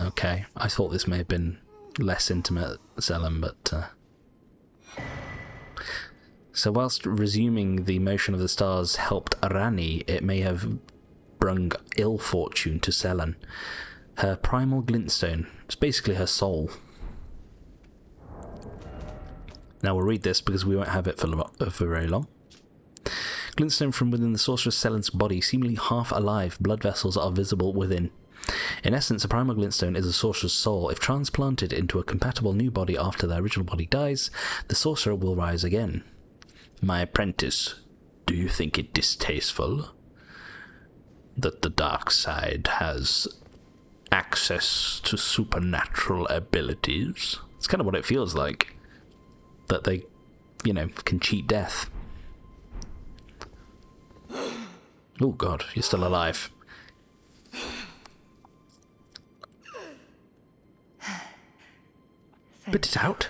Okay, I thought this may have been less intimate, Selen, but... So whilst resuming the motion of the stars helped Arani, it may have brung ill fortune to Selen. Her primal glintstone, it's basically her soul. Now we'll read this because we won't have it for very long. Glintstone from within the sorceress Selen's body, seemingly half alive, blood vessels are visible within. In essence, a primal glintstone is a sorcerer's soul. If transplanted into a compatible new body after their original body dies, the sorcerer will rise again. My apprentice, do you think it distasteful that the dark side has access to supernatural abilities? It's kind of what it feels like. That they, you know, can cheat death. Oh god, you're still alive. Spit it out.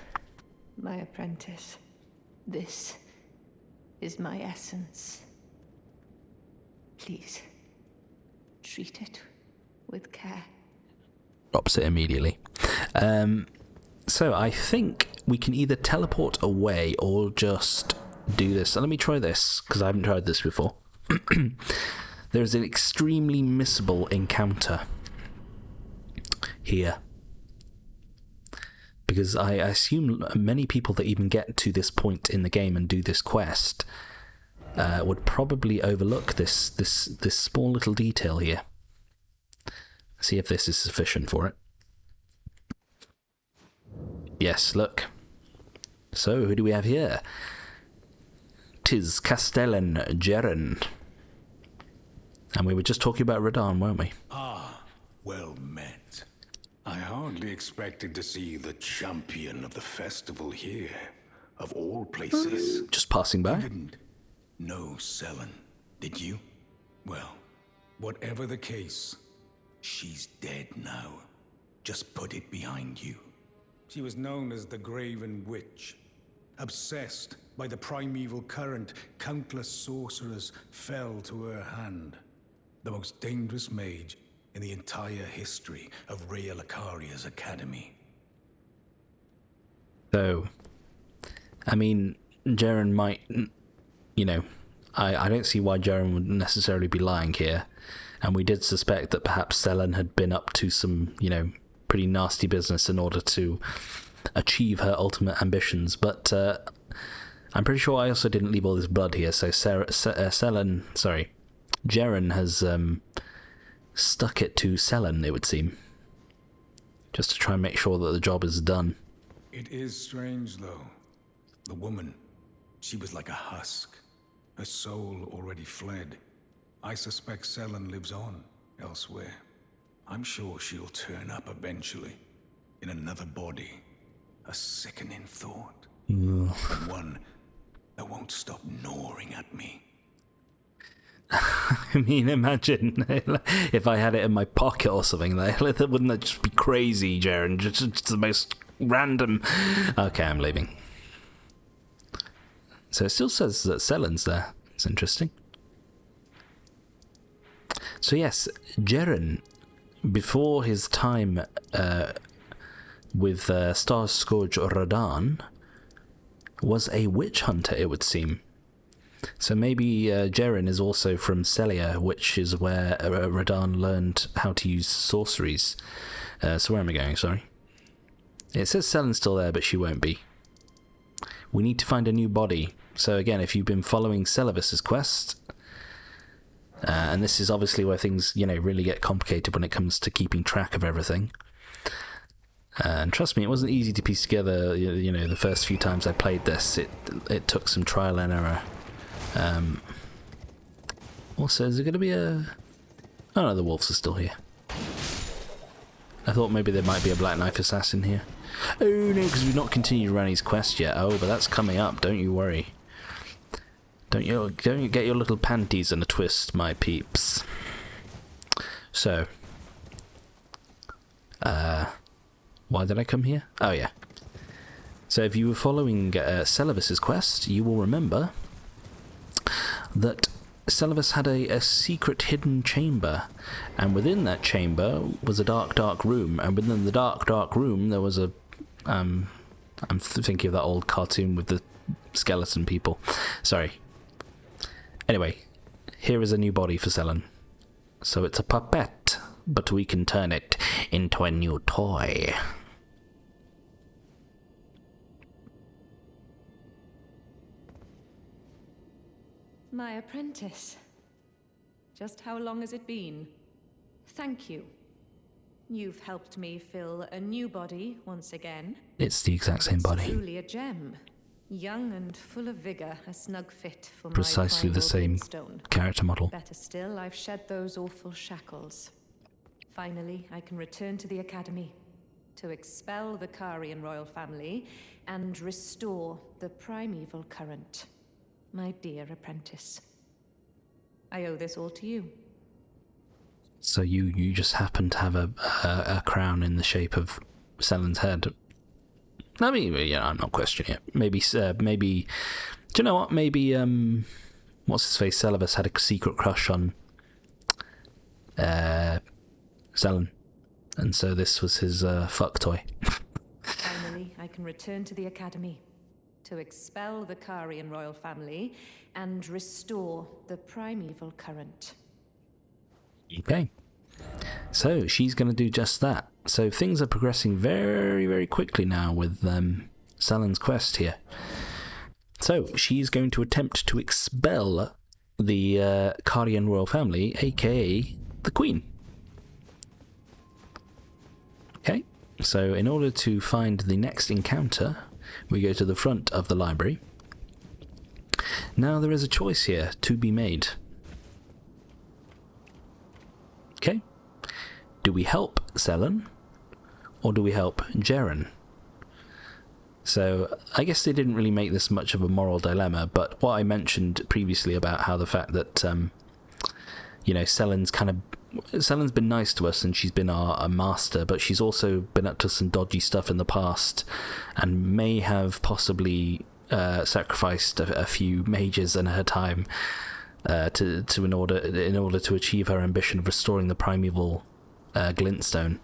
My apprentice, this is my essence. Please, treat it with care. Drops it immediately. So I think we can either teleport away or just do this. So let me try this, because I haven't tried this before. There's an extremely missable encounter here. because I assume many people that even get to this point in the game and do this quest would probably overlook this small little detail here. See if this is sufficient for it. Yes, look. So, who do we have here? 'Tis Castellan Jeren. And we were just talking about Radahn, weren't we? Ah, well met. I hardly expected to see the champion of the festival here, of all places. Just passing by. I didn't know Selen, did you? Well, whatever the case, she's dead now. Just put it behind you. She was known as the Graven Witch. Obsessed by the primeval current, countless sorcerers fell to her hand. The most dangerous mage in the entire history of Rhea Lucaria's academy. So, I mean, Jeren might, you know, I don't see why Jeren would necessarily be lying here. And we did suspect that perhaps Selen had been up to some, you know, pretty nasty business in order to achieve her ultimate ambitions. But I'm pretty sure I also didn't leave all this blood here. So Jeren has stuck it to Selen, it would seem. Just to try and make sure that the job is done. It is strange, though. The woman, she was like a husk. Her soul already fled. I suspect Selen lives on elsewhere. I'm sure she'll turn up eventually, in another body. A sickening thought. But one that won't stop gnawing at me. I mean, imagine if I had it in my pocket or something. Wouldn't that just be crazy, Jeren? Just the most random... Okay, I'm leaving. So it still says that Selen's there. It's interesting. So yes, Jeren, before his time with Star Scourge Radahn, was a witch hunter, it would seem. So maybe Jeren is also from Celia, which is where Radahn learned how to use sorceries. So where am I going, sorry? It says Selen's still there, but she won't be. We need to find a new body. So again, if you've been following Celavis's quest, and this is obviously where things, you know, really get complicated when it comes to keeping track of everything. And trust me, it wasn't easy to piece together, you know, the first few times I played this. It took some trial and error. Also, is there going to be a... Oh no, the wolves are still here. I thought maybe there might be a Black Knife Assassin here. Oh no, because we've not continued Ranni's quest yet. Oh, but that's coming up, don't you worry. Don't you get your little panties in a twist, my peeps. So, why did I come here? Oh yeah. So if you were following Celavis's quest, you will remember that Celavis had a secret hidden chamber, and within that chamber was a dark room, and within the dark room there was a... I'm thinking of that old cartoon with the skeleton people. Sorry. Anyway, here is a new body for Selen. So it's a puppet, but we can turn it into a new toy. My apprentice. Just how long has it been? Thank you. You've helped me fill a new body once again. It's the exact same body. Truly a gem. Young and full of vigor, a snug fit for Precisely my the same stone. character model. Better still, I've shed those awful shackles. Finally, I can return to the academy to expel the Karian royal family and restore the primeval current. My dear apprentice. I owe this all to you. So you just happen to have a crown in the shape of Selen's head. I mean, yeah, I'm not questioning it. Maybe, do you know what? Maybe, what's his face? Celavis had a secret crush on Selen, and so this was his fuck toy. Finally, I can return to the academy to expel the Karian royal family and restore the primeval current. Okay. So she's going to do just that. So things are progressing very, very quickly now with Selen's quest here. So she's going to attempt to expel the Carian royal family, aka the Queen. Okay, so in order to find the next encounter, we go to the front of the library. Now there is a choice here to be made. Okay, do we help Selen or do we help Jeren? So I guess they didn't really make this much of a moral dilemma, but what I mentioned previously about how the fact that you know, Selen's been nice to us and she's been our master, but she's also been up to some dodgy stuff in the past and may have possibly sacrificed a few mages in her time in order to achieve her ambition of restoring the primeval glintstone.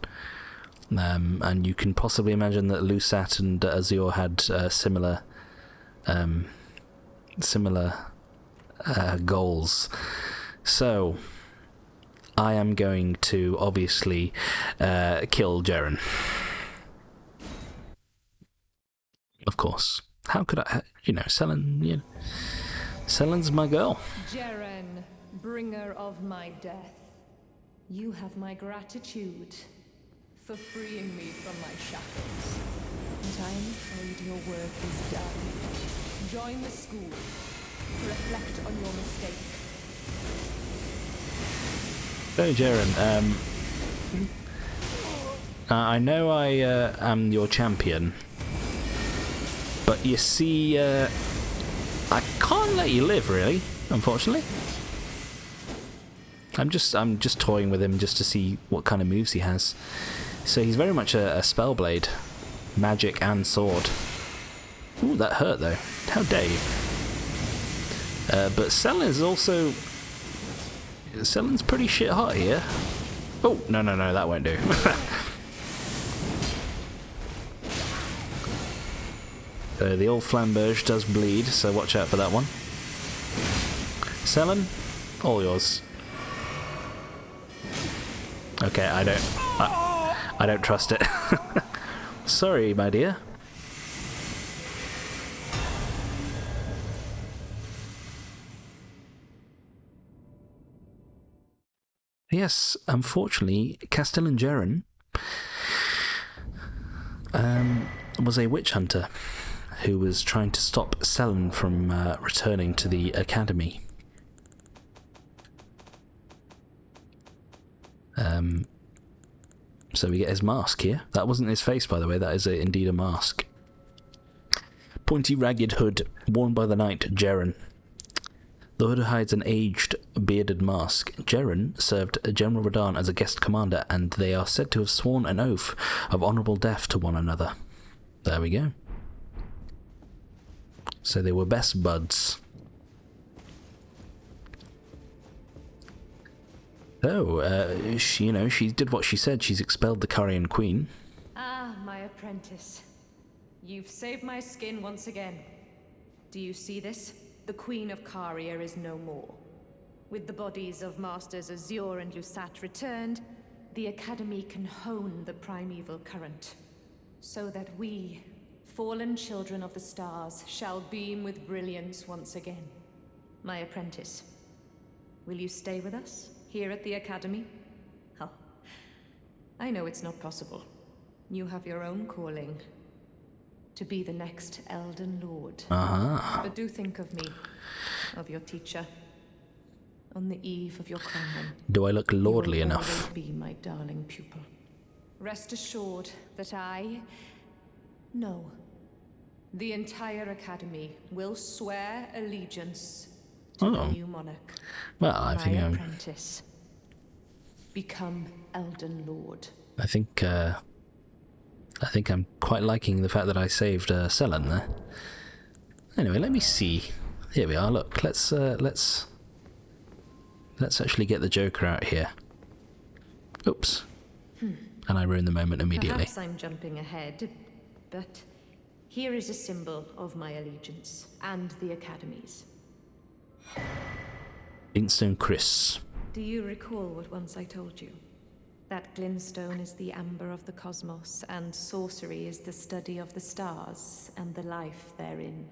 And you can possibly imagine that Lusat and Azure had similar goals. So I am going to obviously kill Jeren. Of course. How could I? You know, Selen. You know, Selen's my girl. Jeren, bringer of my death, you have my gratitude for freeing me from my shackles. But I am afraid your work is done. Join the school to reflect on your mistake. So, Jeren, I know I am your champion, but you see, I can't let you live, really, unfortunately. I'm just toying with him just to see what kind of moves he has. So he's very much a spellblade, magic and sword. Ooh, that hurt though. How dare you? But Selen's also... Selen's pretty shit hot here. Oh, no, that won't do. The old flamberge does bleed, so watch out for that one. Selen, all yours. Okay, I don't trust it. Sorry, my dear. Yes, unfortunately, Castellan Jeren was a witch hunter who was trying to stop Selen from returning to the academy. So we get his mask here. That wasn't his face, by the way. That is indeed a mask. Pointy, ragged hood worn by the knight Jeren. The hood hides an aged, bearded mask. Jeren served General Radahn as a guest commander, and they are said to have sworn an oath of honourable death to one another. There we go. So they were best buds. So, she did what she said. She's expelled the Carian Queen. Ah, my apprentice. You've saved my skin once again. Do you see this? The Queen of Caria is no more. With the bodies of Masters Azure and Lusat returned, the Academy can hone the primeval current, so that we, fallen children of the stars, shall beam with brilliance once again. My apprentice, will you stay with us, here at the Academy? Oh, I know it's not possible. You have your own calling. To be the next Elden Lord. But do think of me, of your teacher, on the eve of your crowning. Do I look lordly you will enough? always be my darling pupil. Rest assured that the entire Academy will swear allegiance to the new monarch. Well, I think my apprentice. Become Elden Lord. I think I'm quite liking the fact that I saved Selen there. Anyway, let me see. Here we are. Look, let's actually get the Joker out here. Oops. And I ruined the moment immediately. Perhaps I'm jumping ahead, but here is a symbol of my allegiance and the Academy's. Inkstone Chris. Do you recall what once I told you? That glintstone is the amber of the cosmos, and sorcery is the study of the stars and the life therein.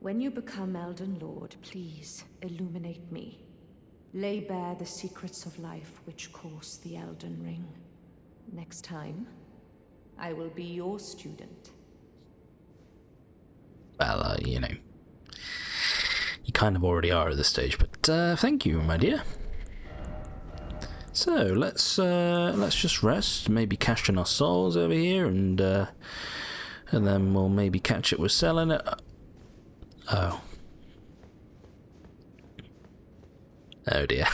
When you become Elden Lord, please illuminate me. Lay bare the secrets of life which course the Elden Ring. Next time, I will be your student. Well, you know, you kind of already are at this stage, but thank you, my dear. So let's just rest, maybe cash in our souls over here, and then we'll maybe catch it with selling it. Oh dear.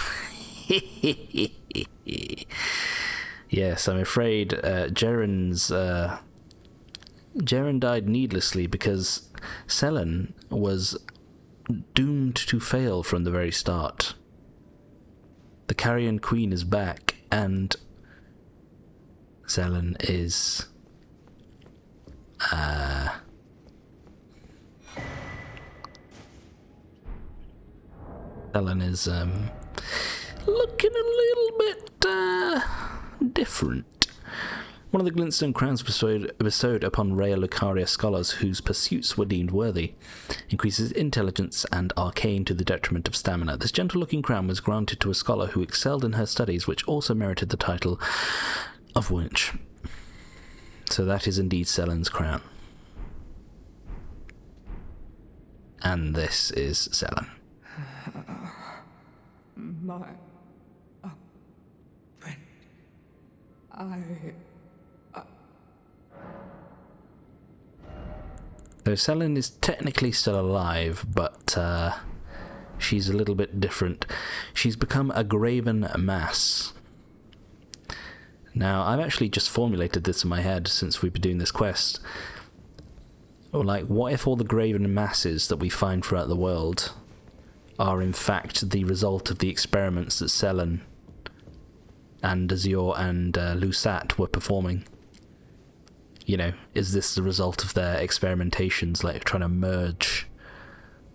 Yes, I'm afraid Jaren died needlessly because Selen was doomed to fail from the very start. The Carrion Queen is back, and Selen is looking a little bit different. One of the glintstone crowns bestowed upon Raya Lucaria scholars whose pursuits were deemed worthy increases intelligence and arcane to the detriment of stamina. This gentle-looking crown was granted to a scholar who excelled in her studies, which also merited the title of Witch. So that is indeed Selen's crown. And this is Selen. My friend, So Selen is technically still alive, but she's a little bit different. She's become a graven mass. Now, I've actually just formulated this in my head since we've been doing this quest. Or like, what if all the graven masses that we find throughout the world are in fact the result of the experiments that Selen and Azure and Lusat were performing? You know, is this the result of their experimentations, like trying to merge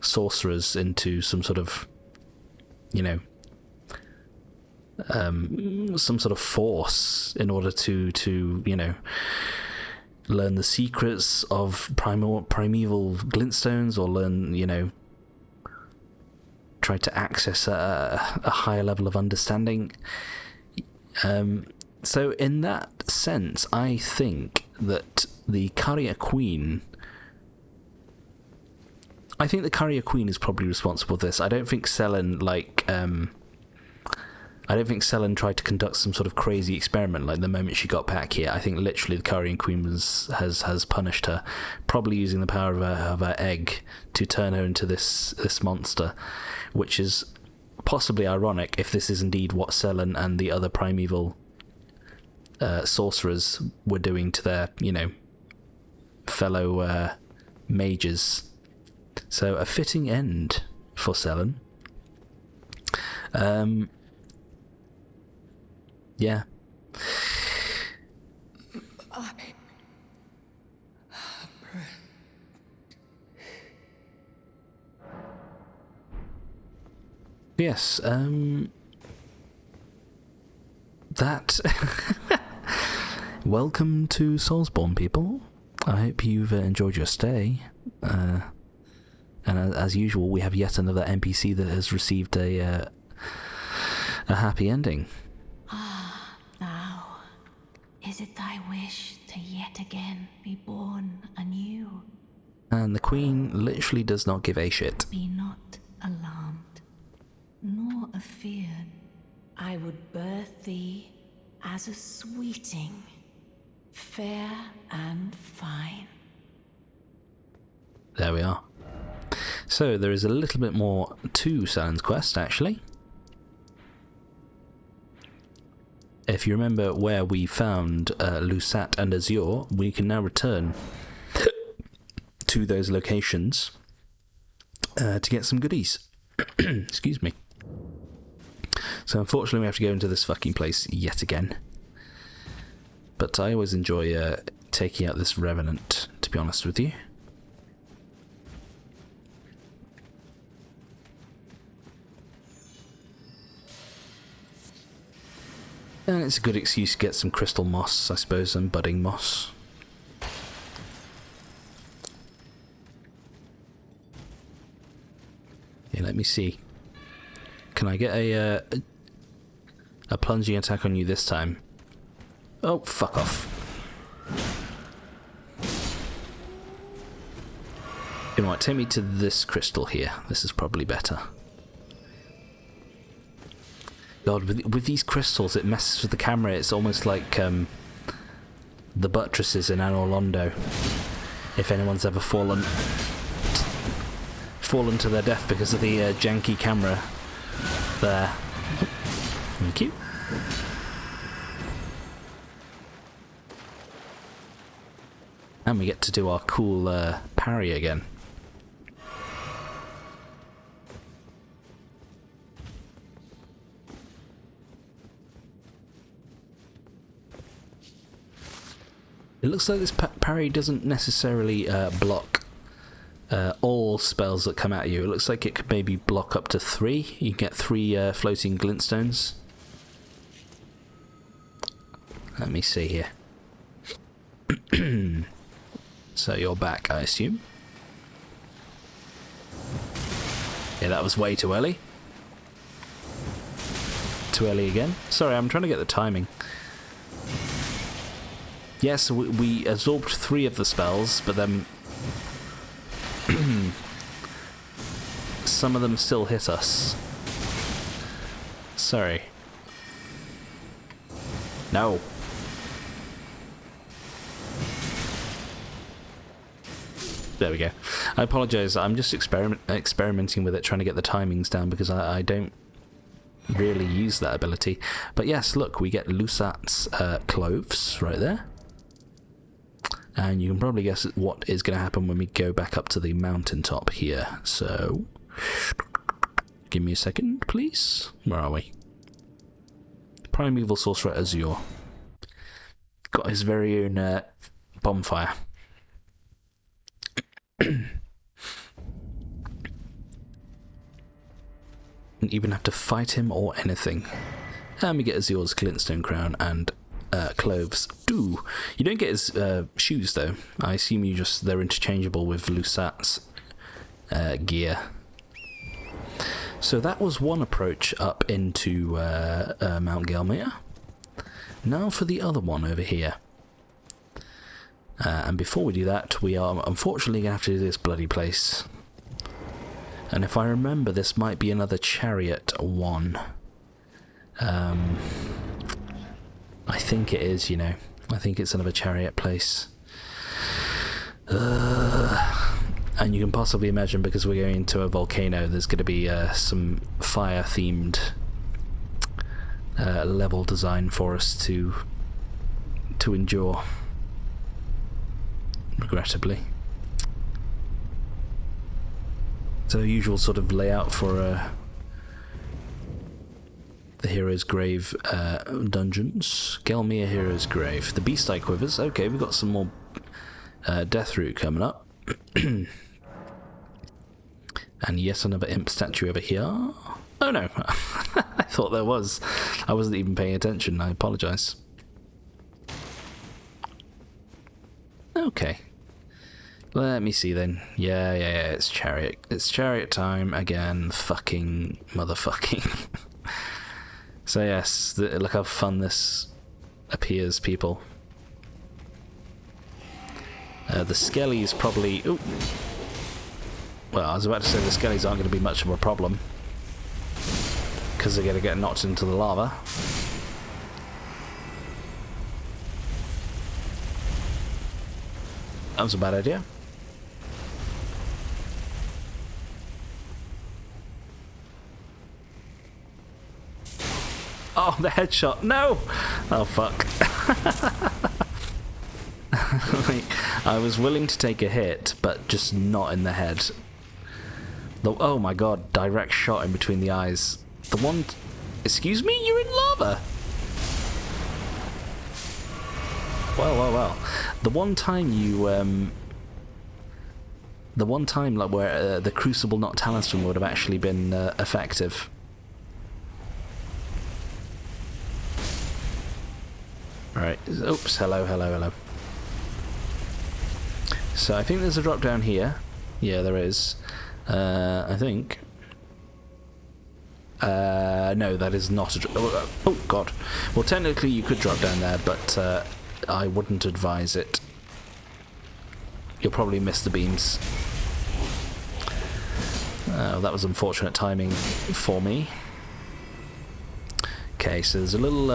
sorcerers into some sort of, you know, some sort of force in order to you know, learn the secrets of primeval glintstones, or learn, you know, try to access a higher level of understanding. So in that sense, I think that the Carrier Queen... I think the Carrier Queen is probably responsible for this. I don't think Selen, like... I don't think Selen tried to conduct some sort of crazy experiment like the moment she got back here. I think literally the Carrion Queen has punished her, probably using the power of her egg to turn her into this monster, which is possibly ironic if this is indeed what Selen and the other primeval sorcerers were doing to their, you know, fellow mages. So a fitting end for Selen. Yeah. Yes, that... Welcome to Soulsborne, people. I hope you've enjoyed your stay. And as usual, we have yet another NPC that has received a happy ending. Now, is it thy wish to yet again be born anew? And the Queen literally does not give a shit. Be not alarmed, nor afeared. I would birth thee as a sweeting, fair and fine. There we are. So there is a little bit more to Selen's quest, actually. If you remember where we found Lusat and Azure, we can now return to those locations to get some goodies. Excuse me. So unfortunately we have to go into this fucking place yet again. But I always enjoy taking out this Revenant, to be honest with you. And it's a good excuse to get some crystal moss, I suppose, and budding moss. Yeah, let me see. Can I get a plunging attack on you this time? Oh, fuck off. You know what, take me to this crystal here. This is probably better. God, with these crystals, it messes with the camera. It's almost like the buttresses in Anor Londo. If anyone's ever fallen to their death because of the janky camera there. Thank you. And we get to do our cool parry again. It looks like this parry doesn't necessarily block all spells that come at you. It looks like it could maybe block up to 3. You can get 3 floating glintstones. Let me see here. So you're back, I assume. Yeah, that was way too early. Too early again. Sorry, I'm trying to get the timing. Yes, we absorbed 3 of the spells, but then some of them still hit us. Sorry. No. There we go. I apologise, I'm just experimenting with it, trying to get the timings down, because I don't really use that ability. But yes, look, we get Lusat's cloves right there. And you can probably guess what is going to happen when we go back up to the mountaintop here. So, give me a second, please. Where are we? Primeval Sorcerer Azure. Got his very own bonfire. Didn't even have to fight him or anything. And we get Azure's glintstone crown and cloves. You don't get his shoes though. I assume they're interchangeable with Lusat's gear. So that was one approach up into Mount Gelmir. Now for the other one over here. And before we do that, we are unfortunately going to have to do this bloody place. And if I remember, this might be another chariot one. I think it is, you know. I think it's another chariot place. And you can possibly imagine, because we're going into a volcano, there's going to be some fire-themed level design for us to endure. Regrettably. So usual sort of layout for the Hero's Grave dungeons. Gelmir Hero's Grave. The Beast Eye Quivers. Okay, we've got some more Death Root coming up. And yet another imp statue over here. Oh no, I thought there was. I wasn't even paying attention, I apologise. Okay. Let me see then. Yeah, it's chariot. It's chariot time again. Fucking motherfucking. So yes, look how fun this appears, people. The skellies probably... Ooh. Well, I was about to say the skellies aren't going to be much of a problem, because they're going to get knocked into the lava. That was a bad idea. Oh, the headshot. No! Oh, fuck. I was willing to take a hit, but just not in the head. Oh my god, direct shot in between the eyes. The one... Excuse me? You're in lava? Well. The one time you... The one time like where the Crucible not Talisman would have actually been effective. Alright, oops, hello. So I think there's a drop down here. Yeah, there is. I think. No, that is not a drop. Oh, God. Well, technically you could drop down there, but I wouldn't advise it. You'll probably miss the beams. That was unfortunate timing for me. Okay, so there's a little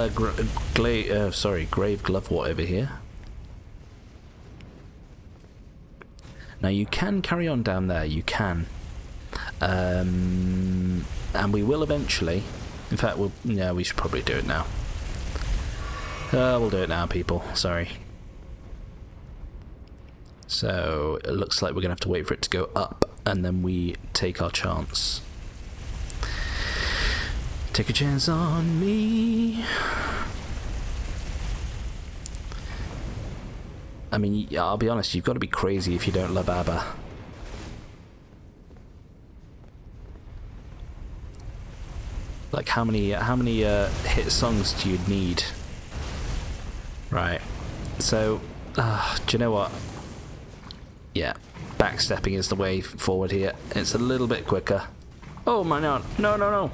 grave glovewort over here. Now you can carry on down there, you can. And we will eventually. In fact, we should probably do it now. We'll do it now, people. Sorry. So, it looks like we're going to have to wait for it to go up, and then we take our chance. Take a chance on me. I mean, I'll be honest, you've got to be crazy if you don't love ABBA. Like, how many hit songs do you need? Right. So, do you know what? Yeah, backstepping is the way forward here. It's a little bit quicker. Oh my god! No!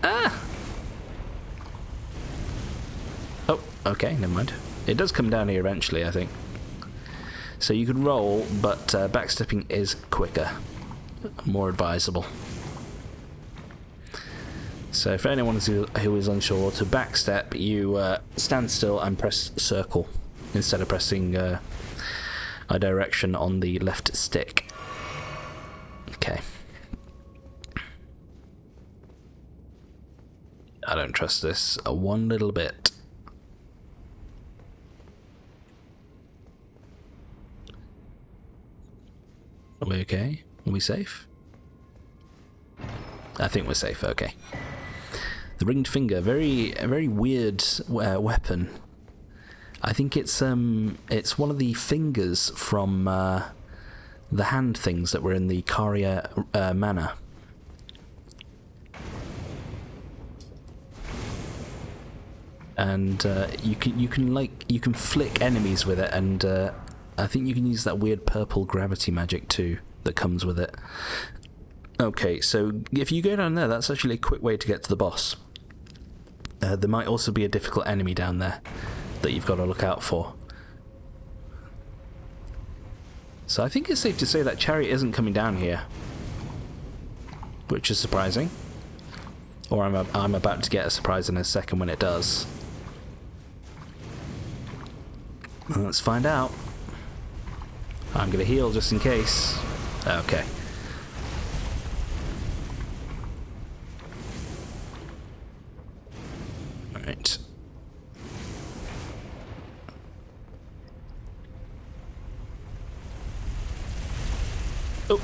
Ah! Oh, okay, never mind. It does come down here eventually, I think. So you could roll, but backstepping is quicker, more advisable. So for anyone who is unsure, to backstep, you stand still and press circle instead of pressing a direction on the left stick. Okay. I don't trust this one little bit. Are we okay? Are we safe? I think we're safe, okay. The ringed finger, a very weird weapon. I think it's one of the fingers from the hand things that were in the Caria Manor. And you can flick enemies with it, and I think you can use that weird purple gravity magic too that comes with it. Okay, so if you go down there, that's actually a quick way to get to the boss. There might also be a difficult enemy down there that you've got to look out for. So I think it's safe to say that Chariot isn't coming down here, which is surprising. Or I'm about to get a surprise in a second when it does. Let's find out. I'm going to heal just in case. Okay. Alright. Oh!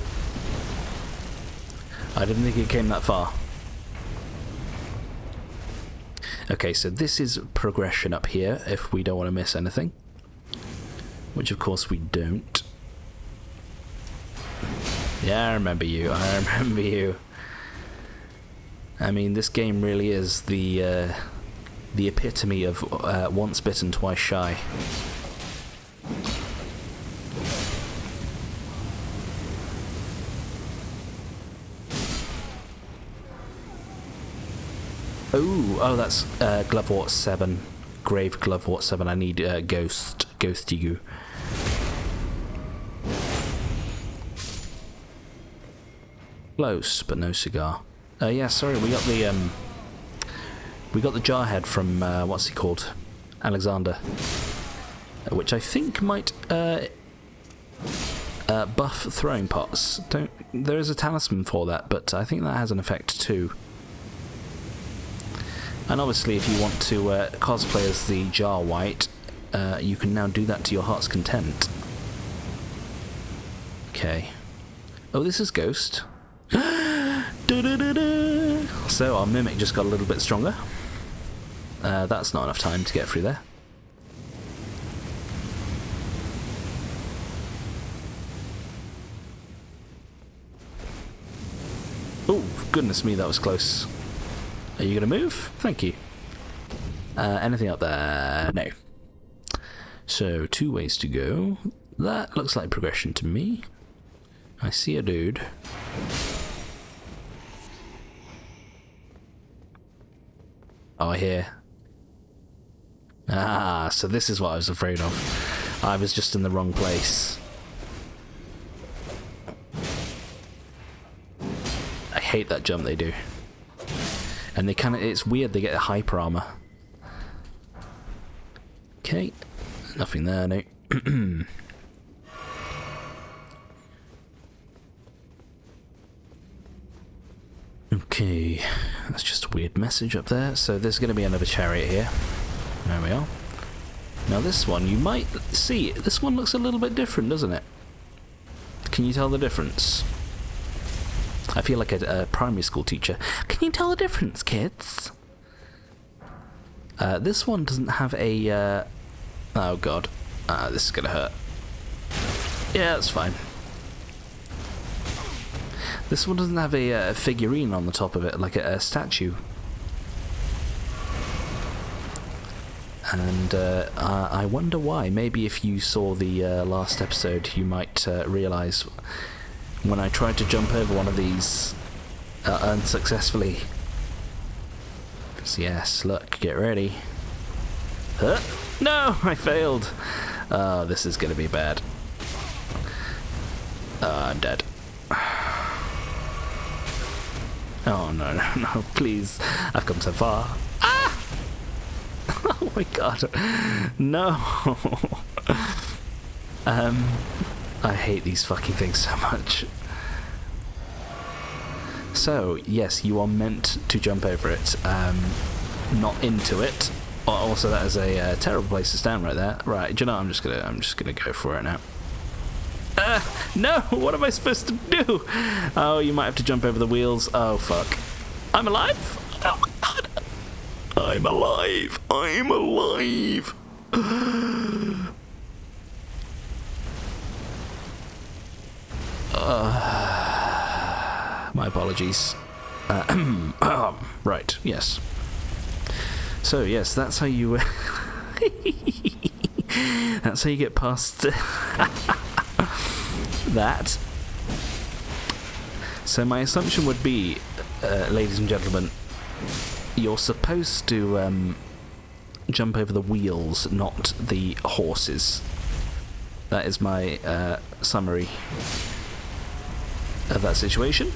I didn't think it came that far. Okay, so this is progression up here if we don't want to miss anything. Which of course we don't. Yeah, I remember you. I mean, this game really is the epitome of once bitten, twice shy. Oh, that's Glovewort 7. Grave Glovewort 7. I need Ghost you. Close, but no cigar. Yeah, sorry, we got the jarhead from what's he called, Alexander, which I think might buff throwing pots. There is a talisman for that, but I think that has an effect too. And obviously, if you want to cosplay as the Jar White, you can now do that to your heart's content. Okay. Oh, this is Ghost. So our Mimic just got a little bit stronger. That's not enough time to get through there. Oh, goodness me, that was close. Are you going to move? Thank you. Anything up there? No. So, 2 ways to go. That looks like progression to me. I see a dude. Oh, I hear. Ah, so this is what I was afraid of. I was just in the wrong place. I hate that jump they do. And they kind of, it's weird, they get a hyper armor. Okay, nothing there, no. Okay, that's just a weird message up there. So there's going to be another chariot here. There we are. Now this one, you might see, this one looks a little bit different, doesn't it? Can you tell the difference? I feel like a primary school teacher. Can you tell the difference, kids? This one doesn't have a... oh god. This is going to hurt. Yeah, that's fine. This one doesn't have a figurine on the top of it, like a statue. And I wonder why. Maybe if you saw the last episode, you might realise when I tried to jump over one of these unsuccessfully. Because yes, look, get ready. Huh? No, I failed. Oh, this is going to be bad. I'm dead. Oh no, no, no, please. I've come so far. Ah! Oh my god. No. I hate these fucking things so much. So, yes, you are meant to jump over it, not into it. Also, that is a terrible place to stand right there. Right, do you know, I'm just gonna go for it now. No! What am I supposed to do? Oh, you might have to jump over the wheels. Oh, fuck. I'm alive? Oh, my God. I'm alive. I'm alive. My apologies. Right, yes. So, yes, that's how you... that's how you get past... that. So my assumption would be, ladies and gentlemen, you're supposed to jump over the wheels, not the horses. That is my summary of that situation.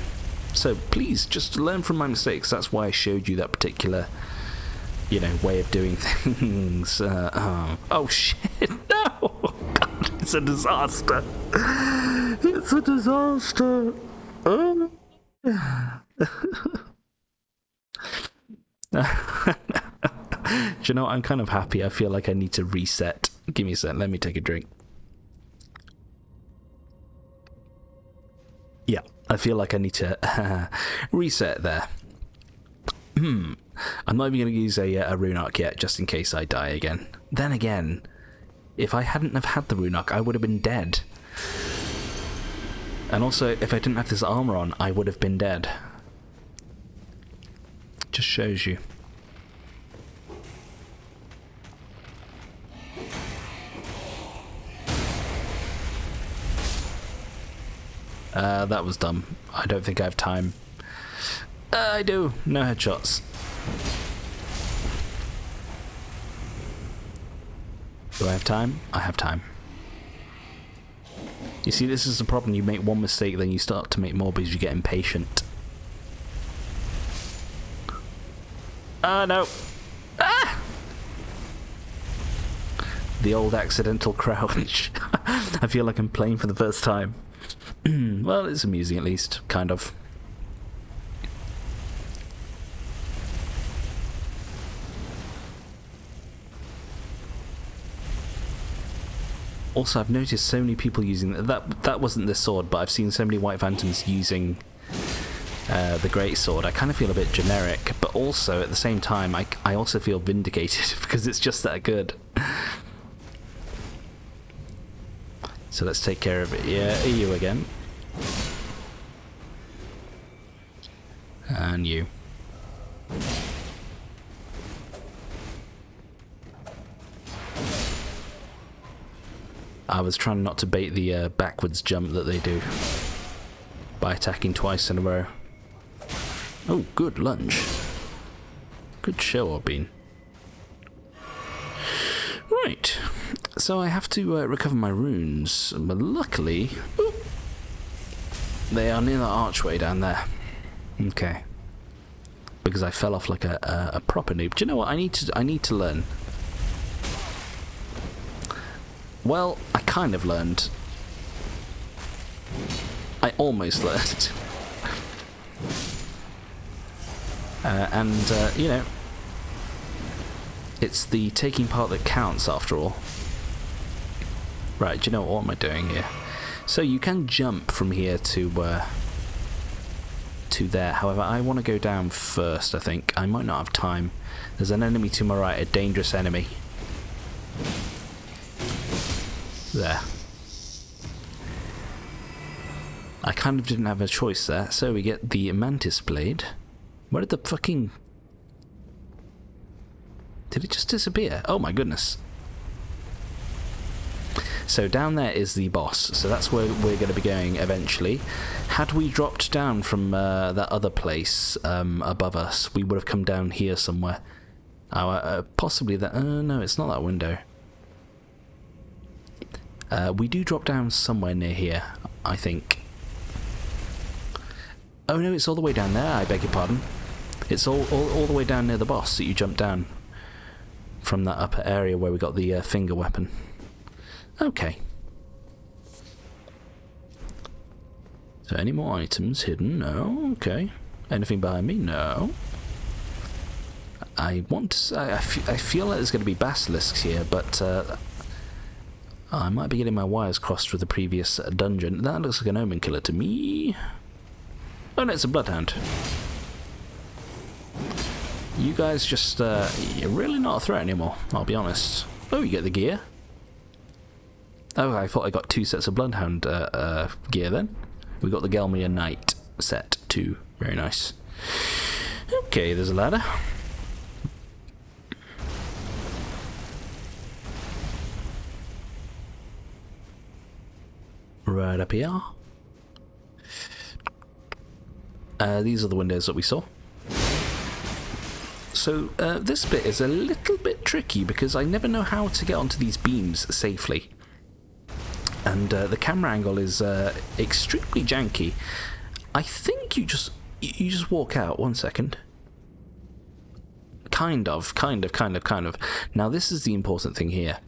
So please, just learn from my mistakes. That's why I showed you that particular, you know, way of doing things. Oh shit, no! God, it's a disaster. It's a disaster. Do you know what? I'm kind of happy. I feel like I need to reset. Give me a sec. Let me take a drink. Yeah, I feel like I need to reset there. I'm not even going to use a rune arc yet, just in case I die again. Then again, if I hadn't have had the rune arc, I would have been dead. And also, if I didn't have this armor on, I would have been dead. Just shows you. That was dumb. I don't think I have time. I do. No headshots. Do I have time? I have time. You see, this is the problem. You make one mistake, then you start to make more because you get impatient. No. Ah! The old accidental crouch. I feel like I'm playing for the first time. Well, it's amusing at least, kind of. Also, I've noticed so many people using that wasn't the sword, but I've seen so many White Phantoms using the Great Sword. I kind of feel a bit generic, but also at the same time, I also feel vindicated because it's just that good. So let's take care of it. Yeah, you again. And you. I was trying not to bait the backwards jump that they do by attacking twice in a row. Oh, good lunge. Good show, Orbeen. Right, so I have to recover my runes, but luckily, they are near the archway down there. Okay, because I fell off like a proper noob. Do you know what? I need to learn. Well, I kind of learned. I almost learned. You know, it's the taking part that counts after all. Right, do you know what am I doing here? So you can jump from here to there. However, I want to go down first, I think. I might not have time. There's an enemy to my right, a dangerous enemy. There. I kind of didn't have a choice there, so we get the Mantis Blade. Where did the fucking... Did it just disappear? Oh my goodness. So down there is the boss, so that's where we're going to be going eventually. Had we dropped down from that other place above us, we would have come down here somewhere. Possibly that... no, it's not that window. We do drop down somewhere near here, I think. Oh no, it's all the way down there, I beg your pardon. It's all the way down near the boss that you jump down from that upper area where we got the finger weapon. Okay. So any more items hidden? No. Okay. Anything behind me? No. I feel like there's going to be basilisks here, but I might be getting my wires crossed with the previous dungeon. That looks like an omen killer to me. Oh no, it's a bloodhound. You guys just, you're really not a threat anymore, I'll be honest. Oh, you get the gear. Oh, I thought I got 2 sets of bloodhound gear then. We got the Gelmir Knight set too. Very nice. Okay, there's a ladder. Right up here. These are the windows that we saw. So this bit is a little bit tricky because I never know how to get onto these beams safely. And the camera angle is extremely janky. I think you just walk out. 1 second. Kind of. Now this is the important thing here.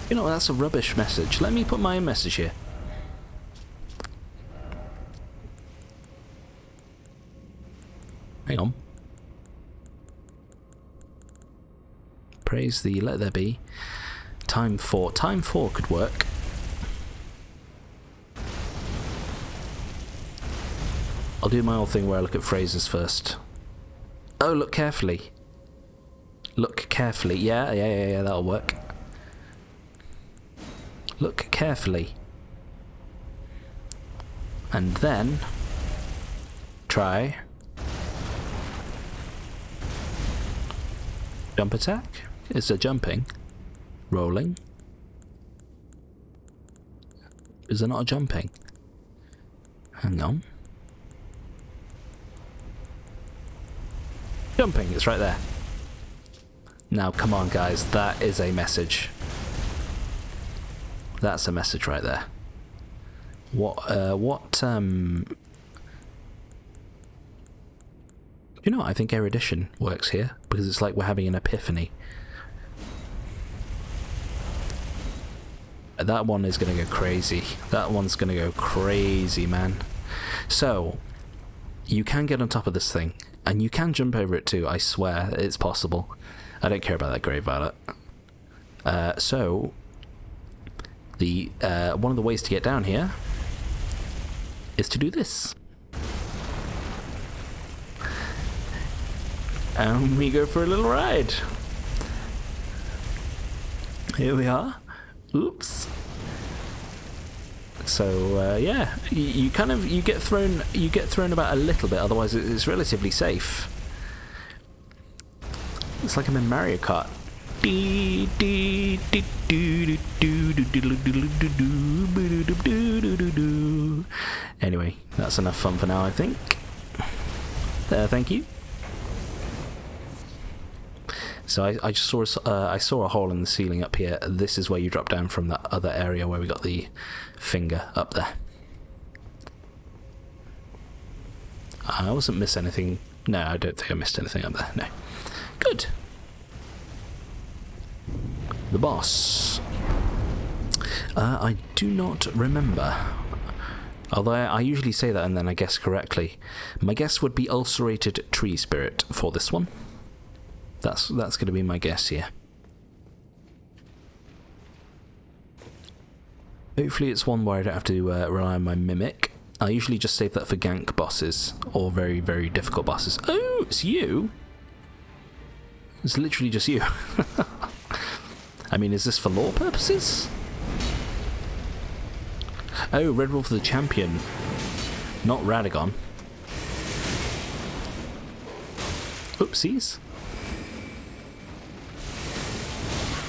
You know, that's a rubbish message. Let me put my own message here. Hang on. Praise thee, let there be. Time 4. Time 4 could work. I'll do my old thing where I look at phrases first. Oh, look carefully. Look carefully. Yeah, that'll work. Look carefully. And then try jump attack. Is there jumping? Rolling. Is there not a jumping? Hang on. Jumping, it's right there. Now come on guys, that is a message. That's a message right there. You know what? I think erudition works here because it's like we're having an epiphany. That one is going to go crazy. That one's going to go crazy, man. So, you can get on top of this thing, and you can jump over it too, I swear, it's possible. I don't care about that grave violet. So, one of the ways to get down here is to do this. And we go for a little ride. Here we are. Oops. So yeah, you get thrown about a little bit. Otherwise, it's relatively safe. It's like I'm in Mario Kart. Anyway, that's enough fun for now, I think. Thank you. So I just saw I saw a hole in the ceiling up here. This is where you drop down from that other area where we got the finger up there. I wasn't miss anything. No, I don't think I missed anything up there. No. Good. The boss. I do not remember. Although I usually say that and then I guess correctly. My guess would be ulcerated tree spirit for this one. That's going to be my guess here. Hopefully it's one where I don't have to rely on my mimic. I usually just save that for gank bosses or very, very difficult bosses. Oh, it's you? It's literally just you. I mean, is this for lore purposes? Oh, Red Wolf of the Champion. Not Radagon. Oopsies.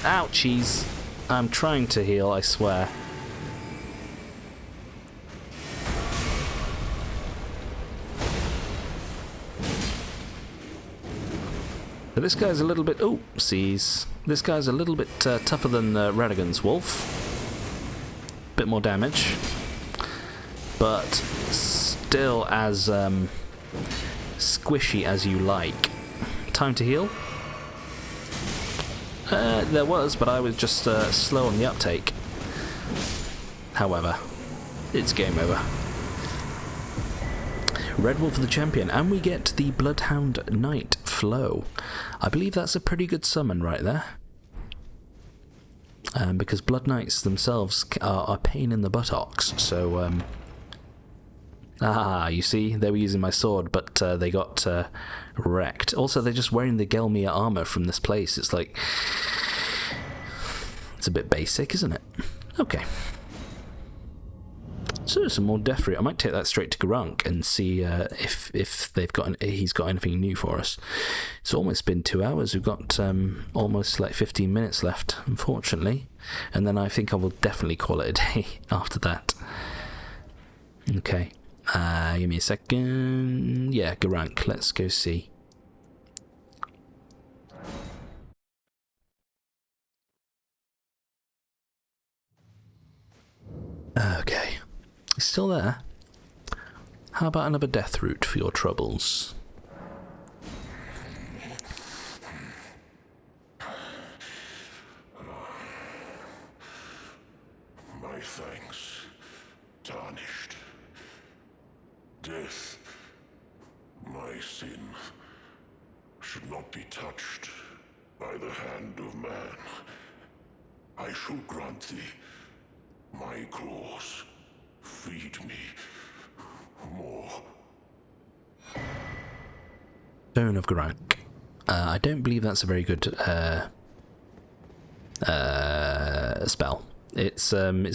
Ouchies. I'm trying to heal, I swear. So this guy's a little bit... Oopsies. This guy's a little bit tougher than Radagon's wolf. Bit more damage. But still as squishy as you like. Time to heal. There was, but I was just slow on the uptake. However, it's game over. Red Wolf of the Champion, and we get the Bloodhound Knight flow. I believe that's a pretty good summon right there. Because Blood Knights themselves are a pain in the buttocks, so... you see, they were using my sword, but they got wrecked. Also, they're just wearing the Gelmir armor from this place. It's like... It's a bit basic, isn't it? Okay. So some more death root. I might take that straight to Garunk and see if he's got anything new for us. It's almost been 2 hours. We've got almost like 15 minutes left, unfortunately, and then I think I will definitely call it a day after that. Okay, give me a second. Yeah, Garunk. Let's go see. Okay. He's still there. How about another death root for your troubles? My thanks, Tarnished. Death, my sin, should not be touched by the hand of man. I shall grant thee my claws. Feed me more. Stone of Garunk. I don't believe that's a very good spell. It's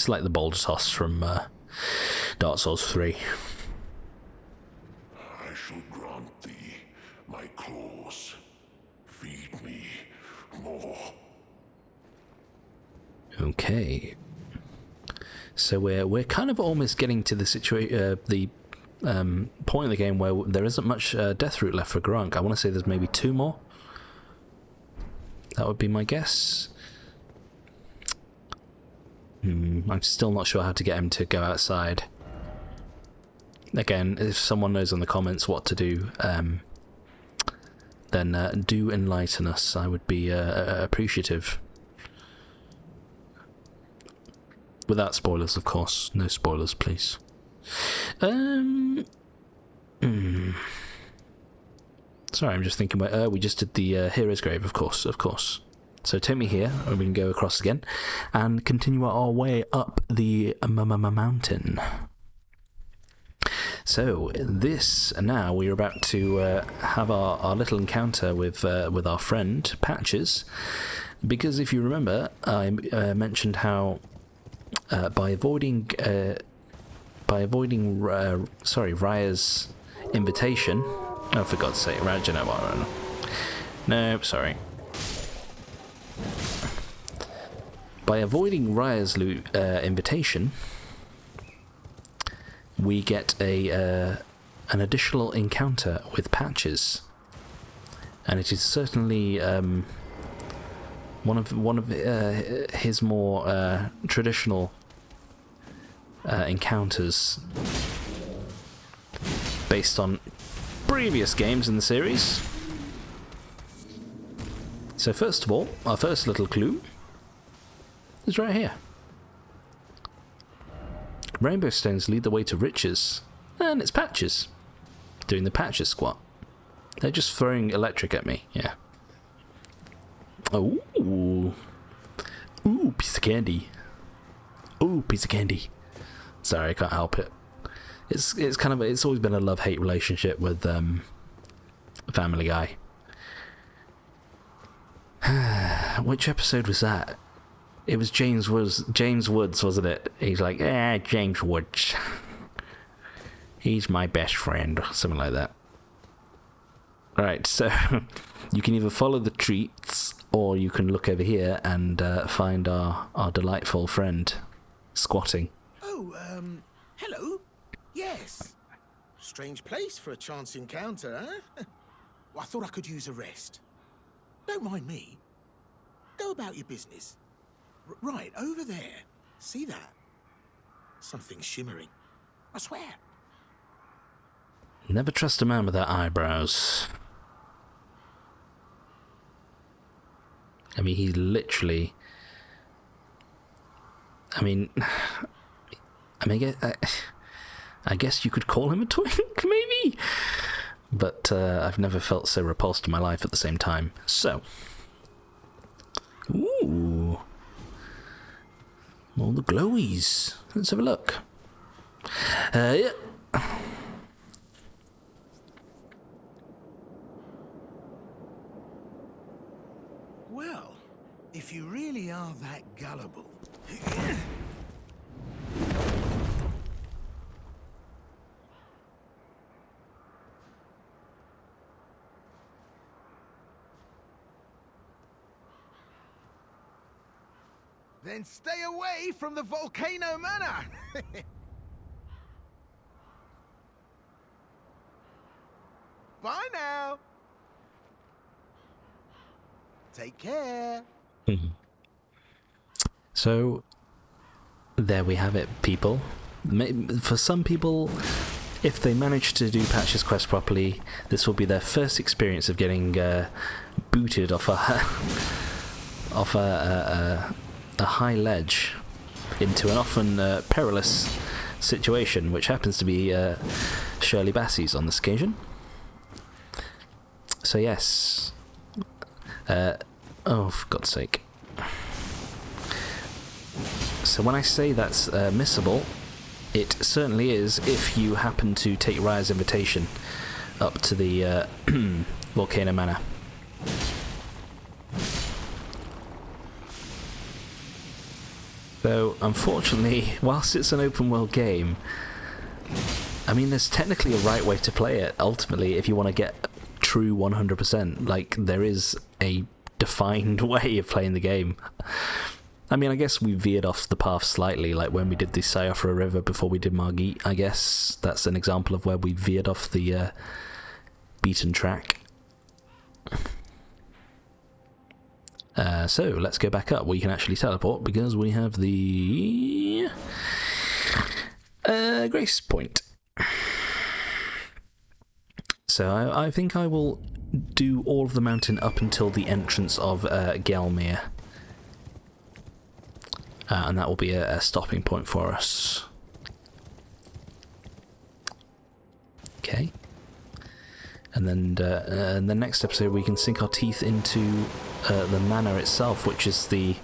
like the Boulder Toss from Dark Souls 3. I shall grant thee my claws. Feed me more. Okay. So we're kind of almost getting to the point in the game where there isn't much death root left for Garunk. I want to say there's maybe 2 more. That would be my guess. I'm still not sure how to get him to go outside. Again, if someone knows in the comments what to do, then do enlighten us. I would be appreciative. Without spoilers, of course. No spoilers, please. Sorry, I'm just thinking about... we just did the Hero's Grave, of course. So take me here, and we can go across again, and continue our way up the mountain. So, now we're about to have our little encounter with our friend, Patches, because if you remember, I mentioned how... by avoiding Raya's invitation. Oh, for God's sake, Raj, no, sorry. By avoiding Raya's invitation, we get an additional encounter with Patches, and it is certainly one of his more traditional encounters based on previous games in the series. So first of all, our first little clue is right here. Rainbow stones lead the way to riches, and it's Patches doing the Patches squat. They're just throwing electric at me, yeah. Oh, ooh, piece of candy. Ooh, piece of candy. Sorry, I can't help it. It's always been a love-hate relationship with Family Guy. Which episode was that? It was James Woods, wasn't it? He's like, James Woods. He's my best friend, something like that. Right, so you can either follow the treats, or you can look over here and find our delightful friend squatting. Oh, hello. Yes. Strange place for a chance encounter, huh? Well, I thought I could use a rest. Don't mind me. Go about your business. Right, over there. See that? Something shimmering. I swear. Never trust a man without eyebrows. I mean, he literally... I guess you could call him a twink, maybe? But I've never felt so repulsed in my life at the same time. So. Ooh. All the glowies. Let's have a look. Yeah. Well, if you really are that gullible... Then stay away from the Volcano Manor! Bye now! Take care! So, there we have it, people. For some people, if they manage to do Patches Quest properly, this will be their first experience of getting booted off a high ledge into an often perilous situation, which happens to be Shirley Bassey's on this occasion. So yes. Oh, for God's sake. So when I say that's missable, it certainly is if you happen to take Raya's invitation up to the Volcano Manor. So, unfortunately, whilst it's an open world game, I mean, there's technically a right way to play it, ultimately, if you want to get true 100%. Like, there is a defined way of playing the game. I mean, I guess we veered off the path slightly, like when we did the Siofra River before we did Margit. I guess that's an example of where we veered off the beaten track. So, let's go back up where you can actually teleport, because we have the Grace Point. So, I think I will do all of the mountain up until the entrance of Gelmir. And that will be a stopping point for us. Okay. And then in the next episode we can sink our teeth into the manor itself, which is the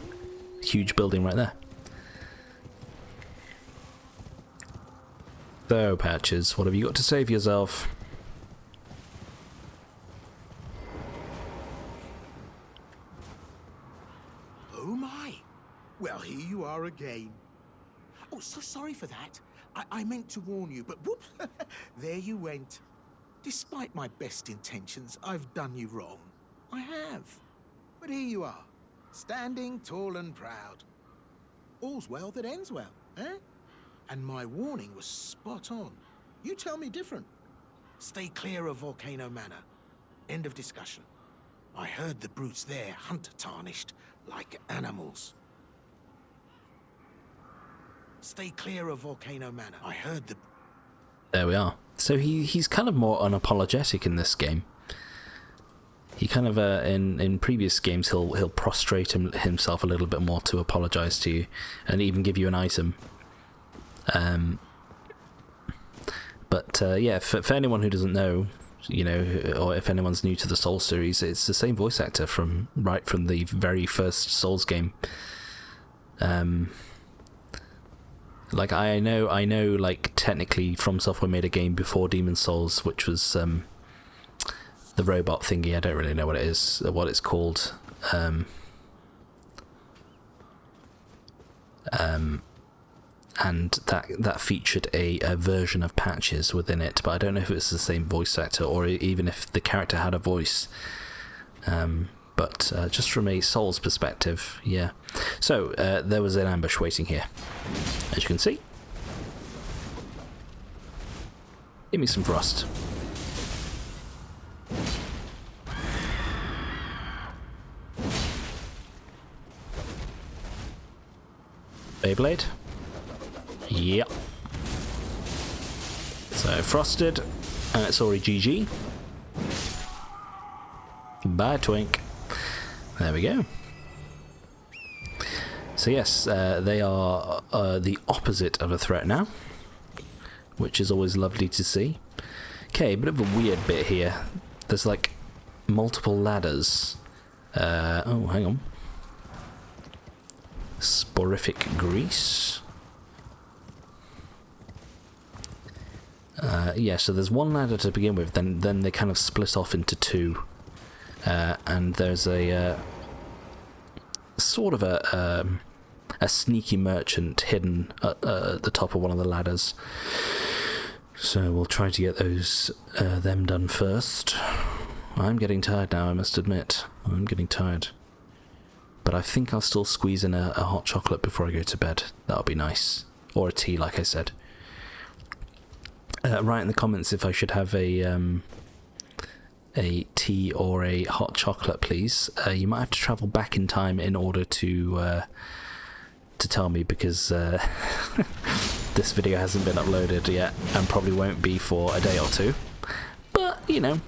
huge building right there. So, Patches, what have you got to say for yourself? Oh my! Well, here you are again. Oh, so sorry for that. I meant to warn you, but whoops, there you went. Despite my best intentions, I've done you wrong. I have. But here you are, standing tall and proud. all's well that ends well, eh? And my warning was spot on. You tell me different. Stay clear of Volcano Manor. End of discussion. I heard the brutes there hunt Tarnished like animals. Stay clear of Volcano Manor. I heard the... There we are. So he's kind of more unapologetic in this game. He kind of in previous games he'll prostrate himself a little bit more to apologize to you, and even give you an item. But yeah, for anyone who doesn't know, you know, or if anyone's new to the Souls series, it's the same voice actor from the very first Souls game. Like I know, like technically From Software made a game before Demon's Souls, which was the robot thingy. I don't really know what it is, what it's called. And that featured a version of patches within it, but I don't know if it's the same voice actor or even if the character had a voice. But just from a Souls perspective, yeah. So there was an ambush waiting here, as you can see. Give me some frost. Beyblade. Yep. So frosted, and it's already GG. Bye, Twink. There we go. So yes, they are the opposite of a threat now, which is always lovely to see. Okay, a bit of a weird bit here. There's like multiple ladders. Oh, hang on. Sporific grease. Yeah, so there's one ladder to begin with, then they kind of split off into two. And there's a sort of a sneaky merchant hidden at the top of one of the ladders. So we'll try to get them done first. I'm getting tired now, I must admit. I'm getting tired. But I think I'll still squeeze in a hot chocolate before I go to bed. That'll be nice. Or a tea, like I said. Write in the comments if I should have a tea or a hot chocolate, please. You might have to travel back in time in order to tell me, because this video hasn't been uploaded yet and probably won't be for a day or two. But, you know,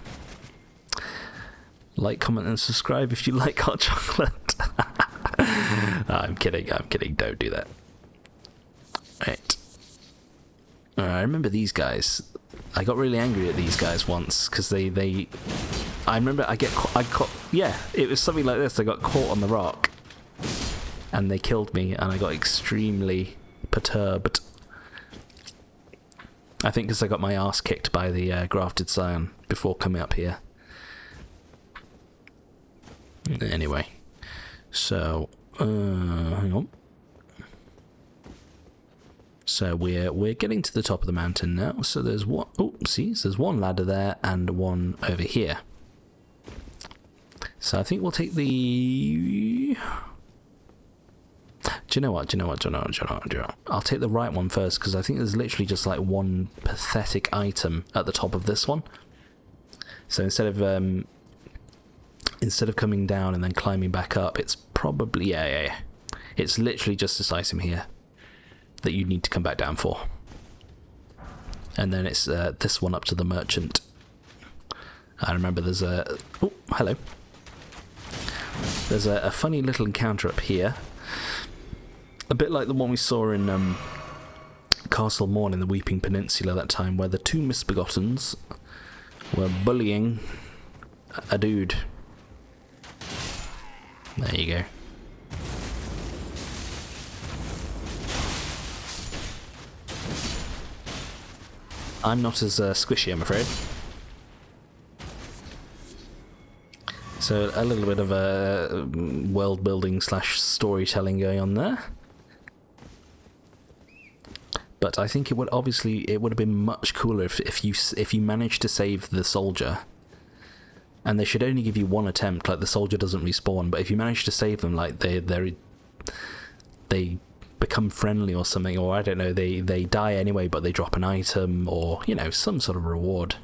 like, comment and subscribe if you like hot chocolate. I'm kidding, don't do that. Right. I remember these guys. I got really angry at these guys once because they I remember I caught. Yeah, it was something like this. I got caught on the rock, and they killed me, and I got extremely perturbed. I think because I got my ass kicked by the grafted scion before coming up here. Anyway, so hang on. So we're getting to the top of the mountain now. So there's one. Oh, see, so there's one ladder there and one over here. So I think we'll take the. Do you know what? I'll take the right one first, because I think there's literally just like one pathetic item at the top of this one. So instead of coming down and then climbing back up, it's probably yeah. It's literally just this item here that you need to come back down for. And then it's this one up to the merchant. I remember there's a... Oh, hello. There's a funny little encounter up here. A bit like the one we saw in Castle Morn in the Weeping Peninsula that time, where the two misbegottens were bullying a dude. There you go. I'm not as squishy, I'm afraid. So a little bit of a world building / storytelling going on there. But I think it would have been much cooler if you managed to save the soldier. And they should only give you one attempt, like the soldier doesn't respawn. But if you manage to save them, like they become friendly or something, or I don't know, they die anyway, but they drop an item, or, you know, some sort of reward.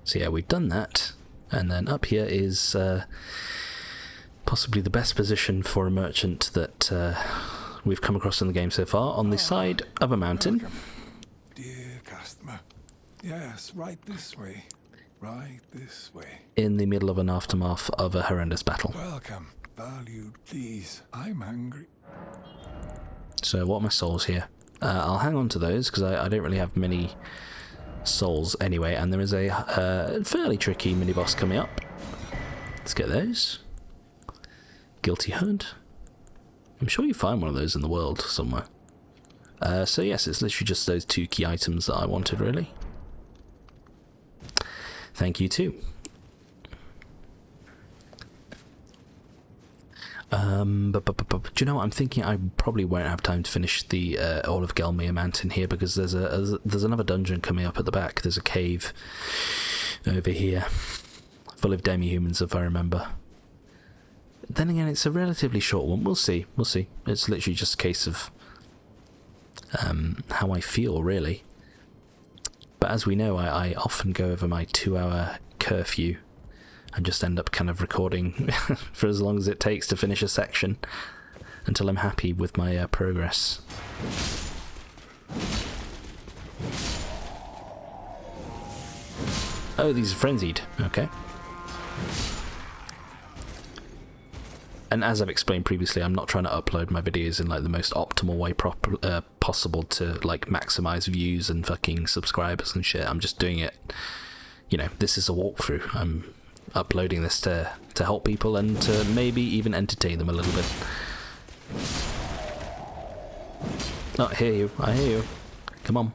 So yeah, we've done that. And then up here is possibly the best position for a merchant that we've come across in the game so far, on the side of a mountain. Welcome, dear customer. Yes, right this way. Right this way. In the middle of an aftermath of a horrendous battle. Welcome. Valued, please. I'm hungry. So what are my souls here? I'll hang on to those, because I don't really have many souls anyway, and there is a fairly tricky mini-boss coming up. Let's get those. Guilty Hood. I'm sure you find one of those in the world somewhere. So yes, it's literally just those 2 key items that I wanted, really. Thank you too. Do you know what I'm thinking? I probably won't have time to finish the all of Gelmir Mountain here, because there's another dungeon coming up at the back. There's a cave over here full of demi-humans, if I remember. Then again, it's a relatively short one. We'll see. We'll see. It's literally just a case of how I feel, really. But as we know, I often go over my 2-hour curfew and just end up kind of recording for as long as it takes to finish a section until I'm happy with my progress. Oh, these are frenzied. Okay. And as I've explained previously, I'm not trying to upload my videos in like the most optimal way possible to like maximize views and fucking subscribers and shit. I'm just doing it, you know, this is a walkthrough. I'm uploading this to help people and to maybe even entertain them a little bit. Oh, I hear you. I hear you. Come on.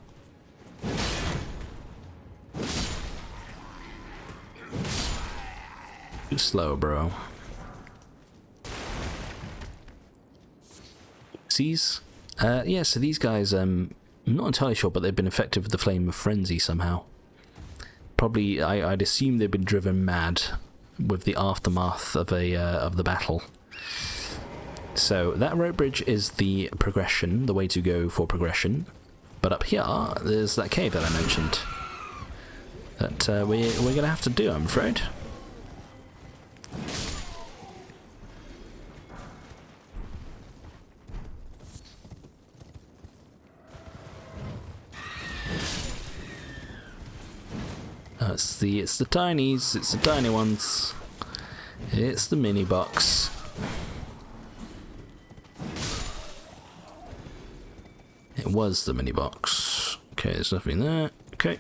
Too slow, bro. Yeah, so these guys, I'm not entirely sure, but they've been affected with the flame of frenzy somehow. Probably, I'd assume they've been driven mad with the aftermath of the battle. So that rope bridge is the progression, the way to go for progression. But up here, there's that cave that I mentioned that we're gonna have to do, I'm afraid. It's the tinies, it's the tiny ones. It's the mini box. It was the mini box. Okay, there's nothing there. Okay.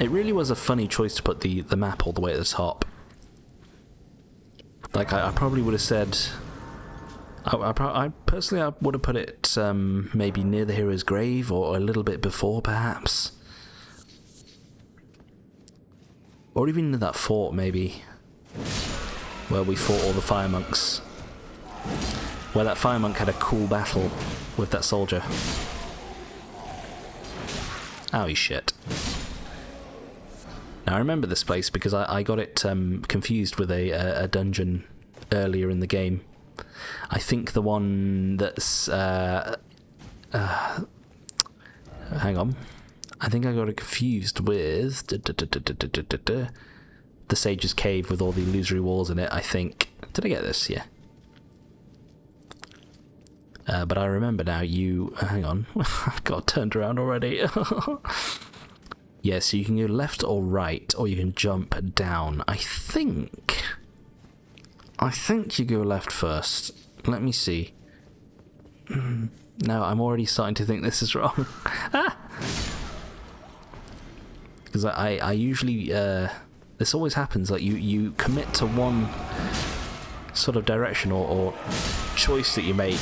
It really was a funny choice to put the map all the way at the top. Like, I probably would have said... I personally would have put it maybe near the hero's grave, or a little bit before, perhaps. Or even near that fort, maybe. Where we fought all the fire monks. Where that fire monk had a cool battle with that soldier. Owie shit. Now I remember this place because I got it confused with a dungeon earlier in the game. I think the one that's... hang on. I think I got it confused with... the Sage's Cave with all the illusory walls in it, I think. Did I get this? Yeah. But I remember now you... hang on. I've got turned around already. Yeah, so you can go left or right, or you can jump down. I think you go left first. Let me see. No, I'm already starting to think this is wrong. Because I usually... this always happens, like you commit to one sort of direction or choice that you make,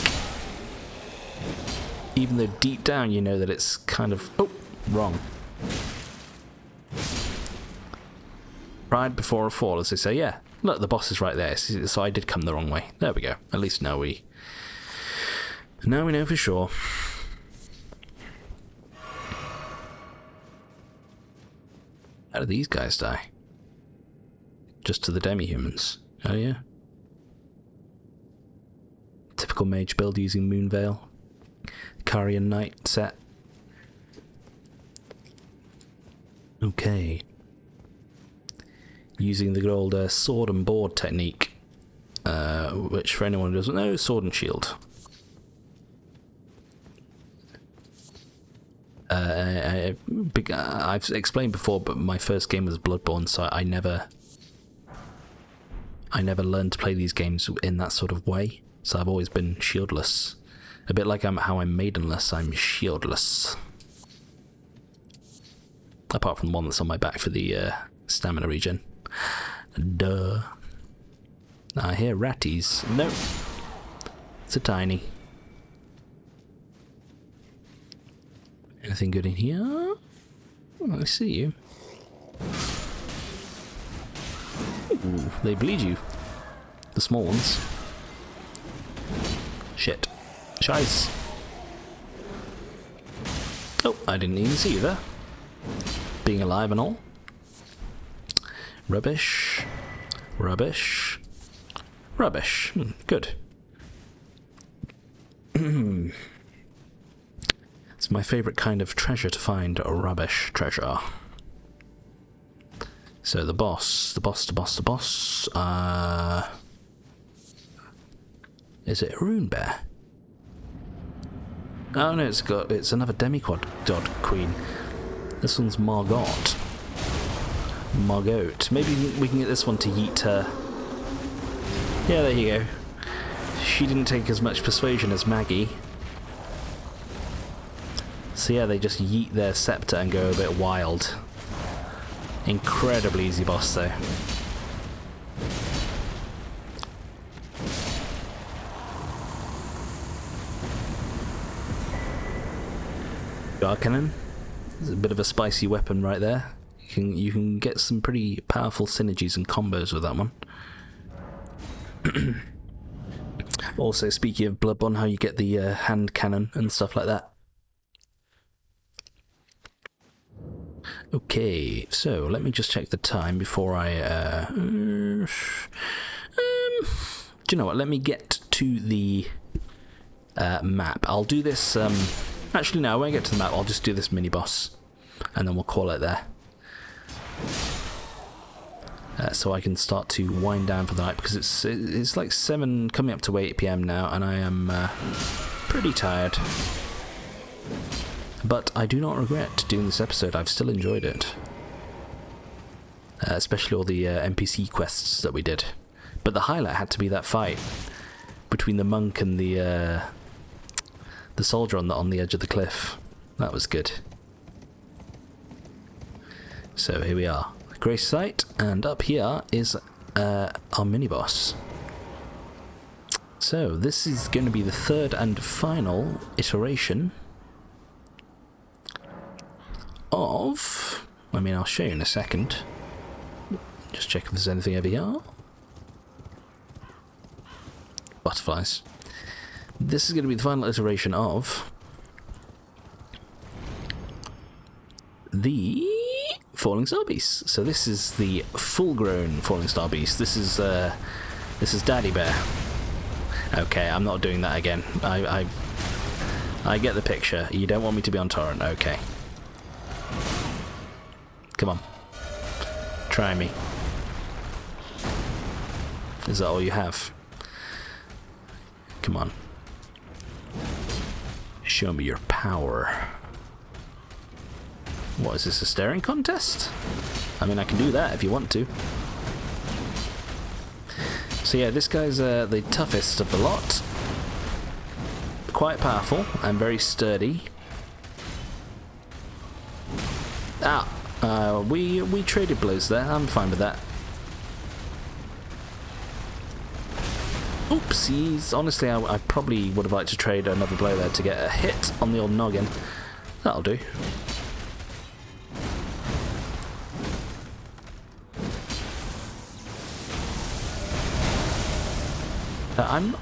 even though deep down you know that it's kind of... oh, wrong. Pride before a fall, as they say. Yeah, look, the boss is right there, so I did come the wrong way. There we go. At least now we know for sure. How do these guys die? Just to the demi-humans. Oh yeah. Typical mage build using Moonveil. Carian Knight set. Okay. Using the good old sword and board technique, which for anyone who doesn't know, sword and shield. I've explained before, but my first game was Bloodborne, so I never learned to play these games in that sort of way. So I've always been shieldless. A bit like how I'm maidenless, I'm shieldless. Apart from the one that's on my back for the stamina regen. Duh. I hear ratties. No. It's a tiny. Anything good in here? Oh, I see you. Ooh, they bleed you. The small ones. Shit. Scheiße. Oh, I didn't even see you there. Being alive and all. Rubbish. Rubbish. Rubbish. Good. It's my favourite kind of treasure to find, a rubbish treasure. So the boss. Is it a rune bear? Oh no, it's another demigod queen. This one's Margot. Maybe we can get this one to yeet her. Yeah, there you go. She didn't take as much persuasion as Maggie. So yeah, they just yeet their scepter and go a bit wild. Incredibly easy boss though. Dark Cannon is a bit of a spicy weapon right there. You can get some pretty powerful synergies and combos with that one. Also, speaking of Bloodborne, how you get the hand cannon and stuff like that. Okay, so let me just check the time before I... do you know what? Let me get to the map. I'll do this... actually, no, I won't get to the map. I'll just do this mini-boss. And then we'll call it there. So I can start to wind down for the night, because it's like 7, coming up to 8 PM now, and I am pretty tired. But I do not regret doing this episode. I've still enjoyed it. Especially all the NPC quests that we did. But the highlight had to be that fight between the monk and the soldier on the edge of the cliff. That was good. So here we are. Grace site, and up here is our mini-boss. So this is going to be the third and final iteration of... I mean, I'll show you in a second. Just check if there's anything over here. Butterflies. This is going to be the final iteration of the Falling Star Beast. So this is the full-grown Falling Star Beast. This is Daddy Bear. Okay, I'm not doing that again. I get the picture. You don't want me to be on torrent. Okay. Come on. Try me. Is that all you have? Come on. Show me your power. What is this, a staring contest? I mean, I can do that if you want to. So yeah, this guy's the toughest of the lot. Quite powerful and very sturdy. We traded blows there. I'm fine with that. Oopsies. Honestly, I probably would have liked to trade another blow there to get a hit on the old noggin. That'll do.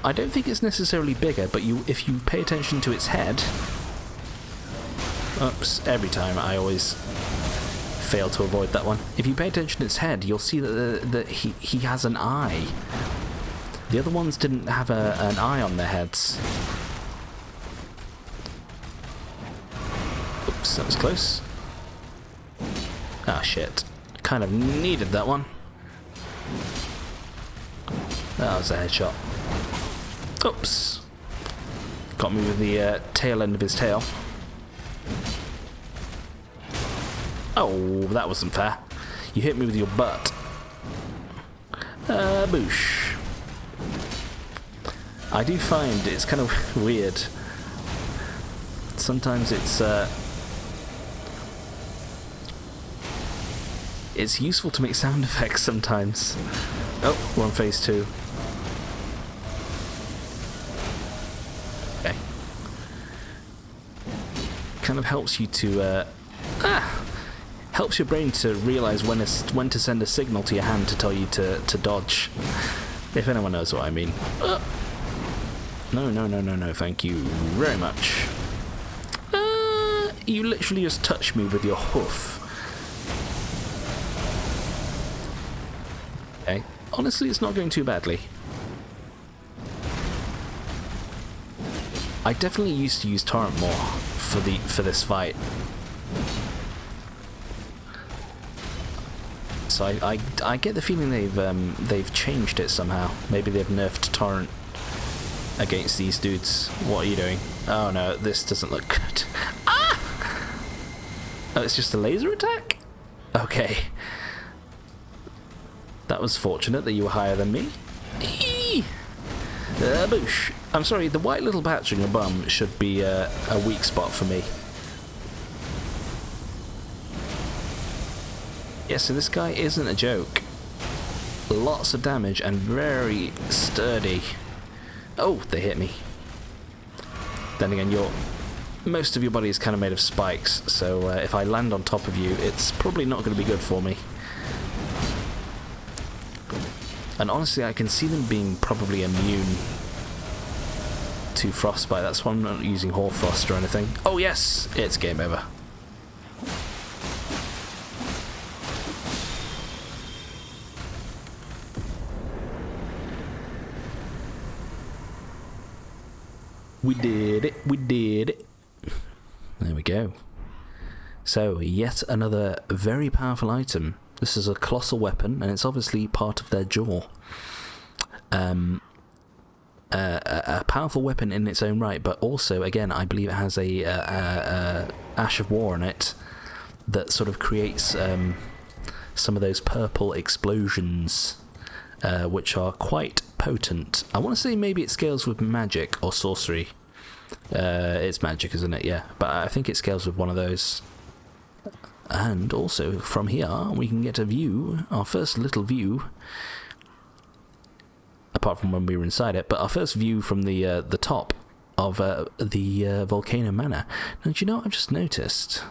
I don't think it's necessarily bigger, but if you pay attention to its head... Oops, every time I always fail to avoid that one. If you pay attention to its head, you'll see that he has an eye. The other ones didn't have an eye on their heads. Oops, that was close. Ah, shit. Kind of needed that one. That was a headshot. Oops. Got me with the tail end of his tail. Oh, that wasn't fair. You hit me with your butt. Boosh. I do find it's kind of weird. Sometimes it's useful to make sound effects sometimes. Oh, we're on phase 2. Okay. Kind of helps you to helps your brain to realise when to send a signal to your hand to tell you to dodge. If anyone knows what I mean. No, thank you very much. You literally just touched me with your hoof. Okay. Honestly, it's not going too badly. I definitely used to use torrent more for this fight. So I get the feeling they've changed it somehow. Maybe they've nerfed torrent against these dudes. What are you doing? Oh no, this doesn't look good. Ah! Oh, it's just a laser attack? Okay. That was fortunate that you were higher than me. Boosh. I'm sorry, the white little patch on your bum should be a weak spot for me. Yeah, so this guy isn't a joke. Lots of damage and very sturdy. Oh, they hit me. Then again, most of your body is kind of made of spikes, so if I land on top of you, it's probably not going to be good for me. And honestly, I can see them being probably immune to frostbite. That's why I'm not using Hoarfrost or anything. Oh yes, it's game over. We did it, we did it. There we go. So, yet another very powerful item. This is a colossal weapon, and it's obviously part of their jaw. A powerful weapon in its own right, but also, again, I believe it has a Ash of War in it that sort of creates some of those purple explosions, which are quite potent. I want to say maybe it scales with magic or sorcery. It's magic, isn't it? Yeah, but I think it scales with one of those. And also, from here, we can get a view, our first little view, apart from when we were inside it, but our first view from the top of the Volcano Manor. Now, do you know what I've just noticed?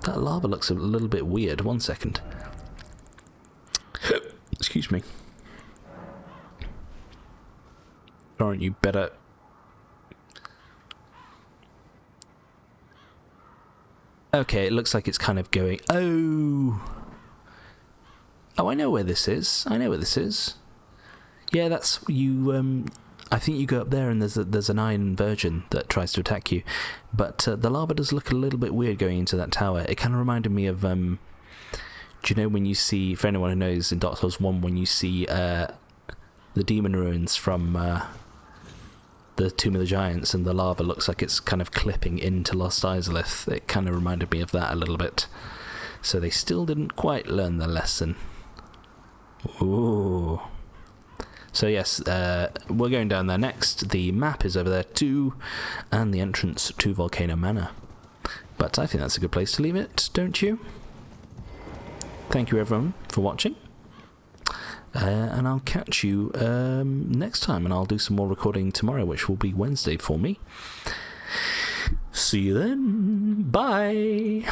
That lava looks a little bit weird. 1 second. Excuse me. Aren't you better? Okay, it looks like it's kind of going... Oh, I know where this is. I know where this is. Yeah, that's... You, I think you go up there and there's an iron virgin that tries to attack you. But the lava does look a little bit weird going into that tower. It kind of reminded me of... do you know when you see... For anyone who knows, in Dark Souls 1, when you see the demon ruins from... the Tomb of the Giants, and the lava looks like it's kind of clipping into Lost Izalith. It kind of reminded me of that a little bit. So they still didn't quite learn the lesson. Ooh. So yes, we're going down there next. The map is over there too, and the entrance to Volcano Manor. But I think that's a good place to leave it, don't you? Thank you everyone for watching. And I'll catch you next time, and I'll do some more recording tomorrow, which will be Wednesday for me. See you then. Bye.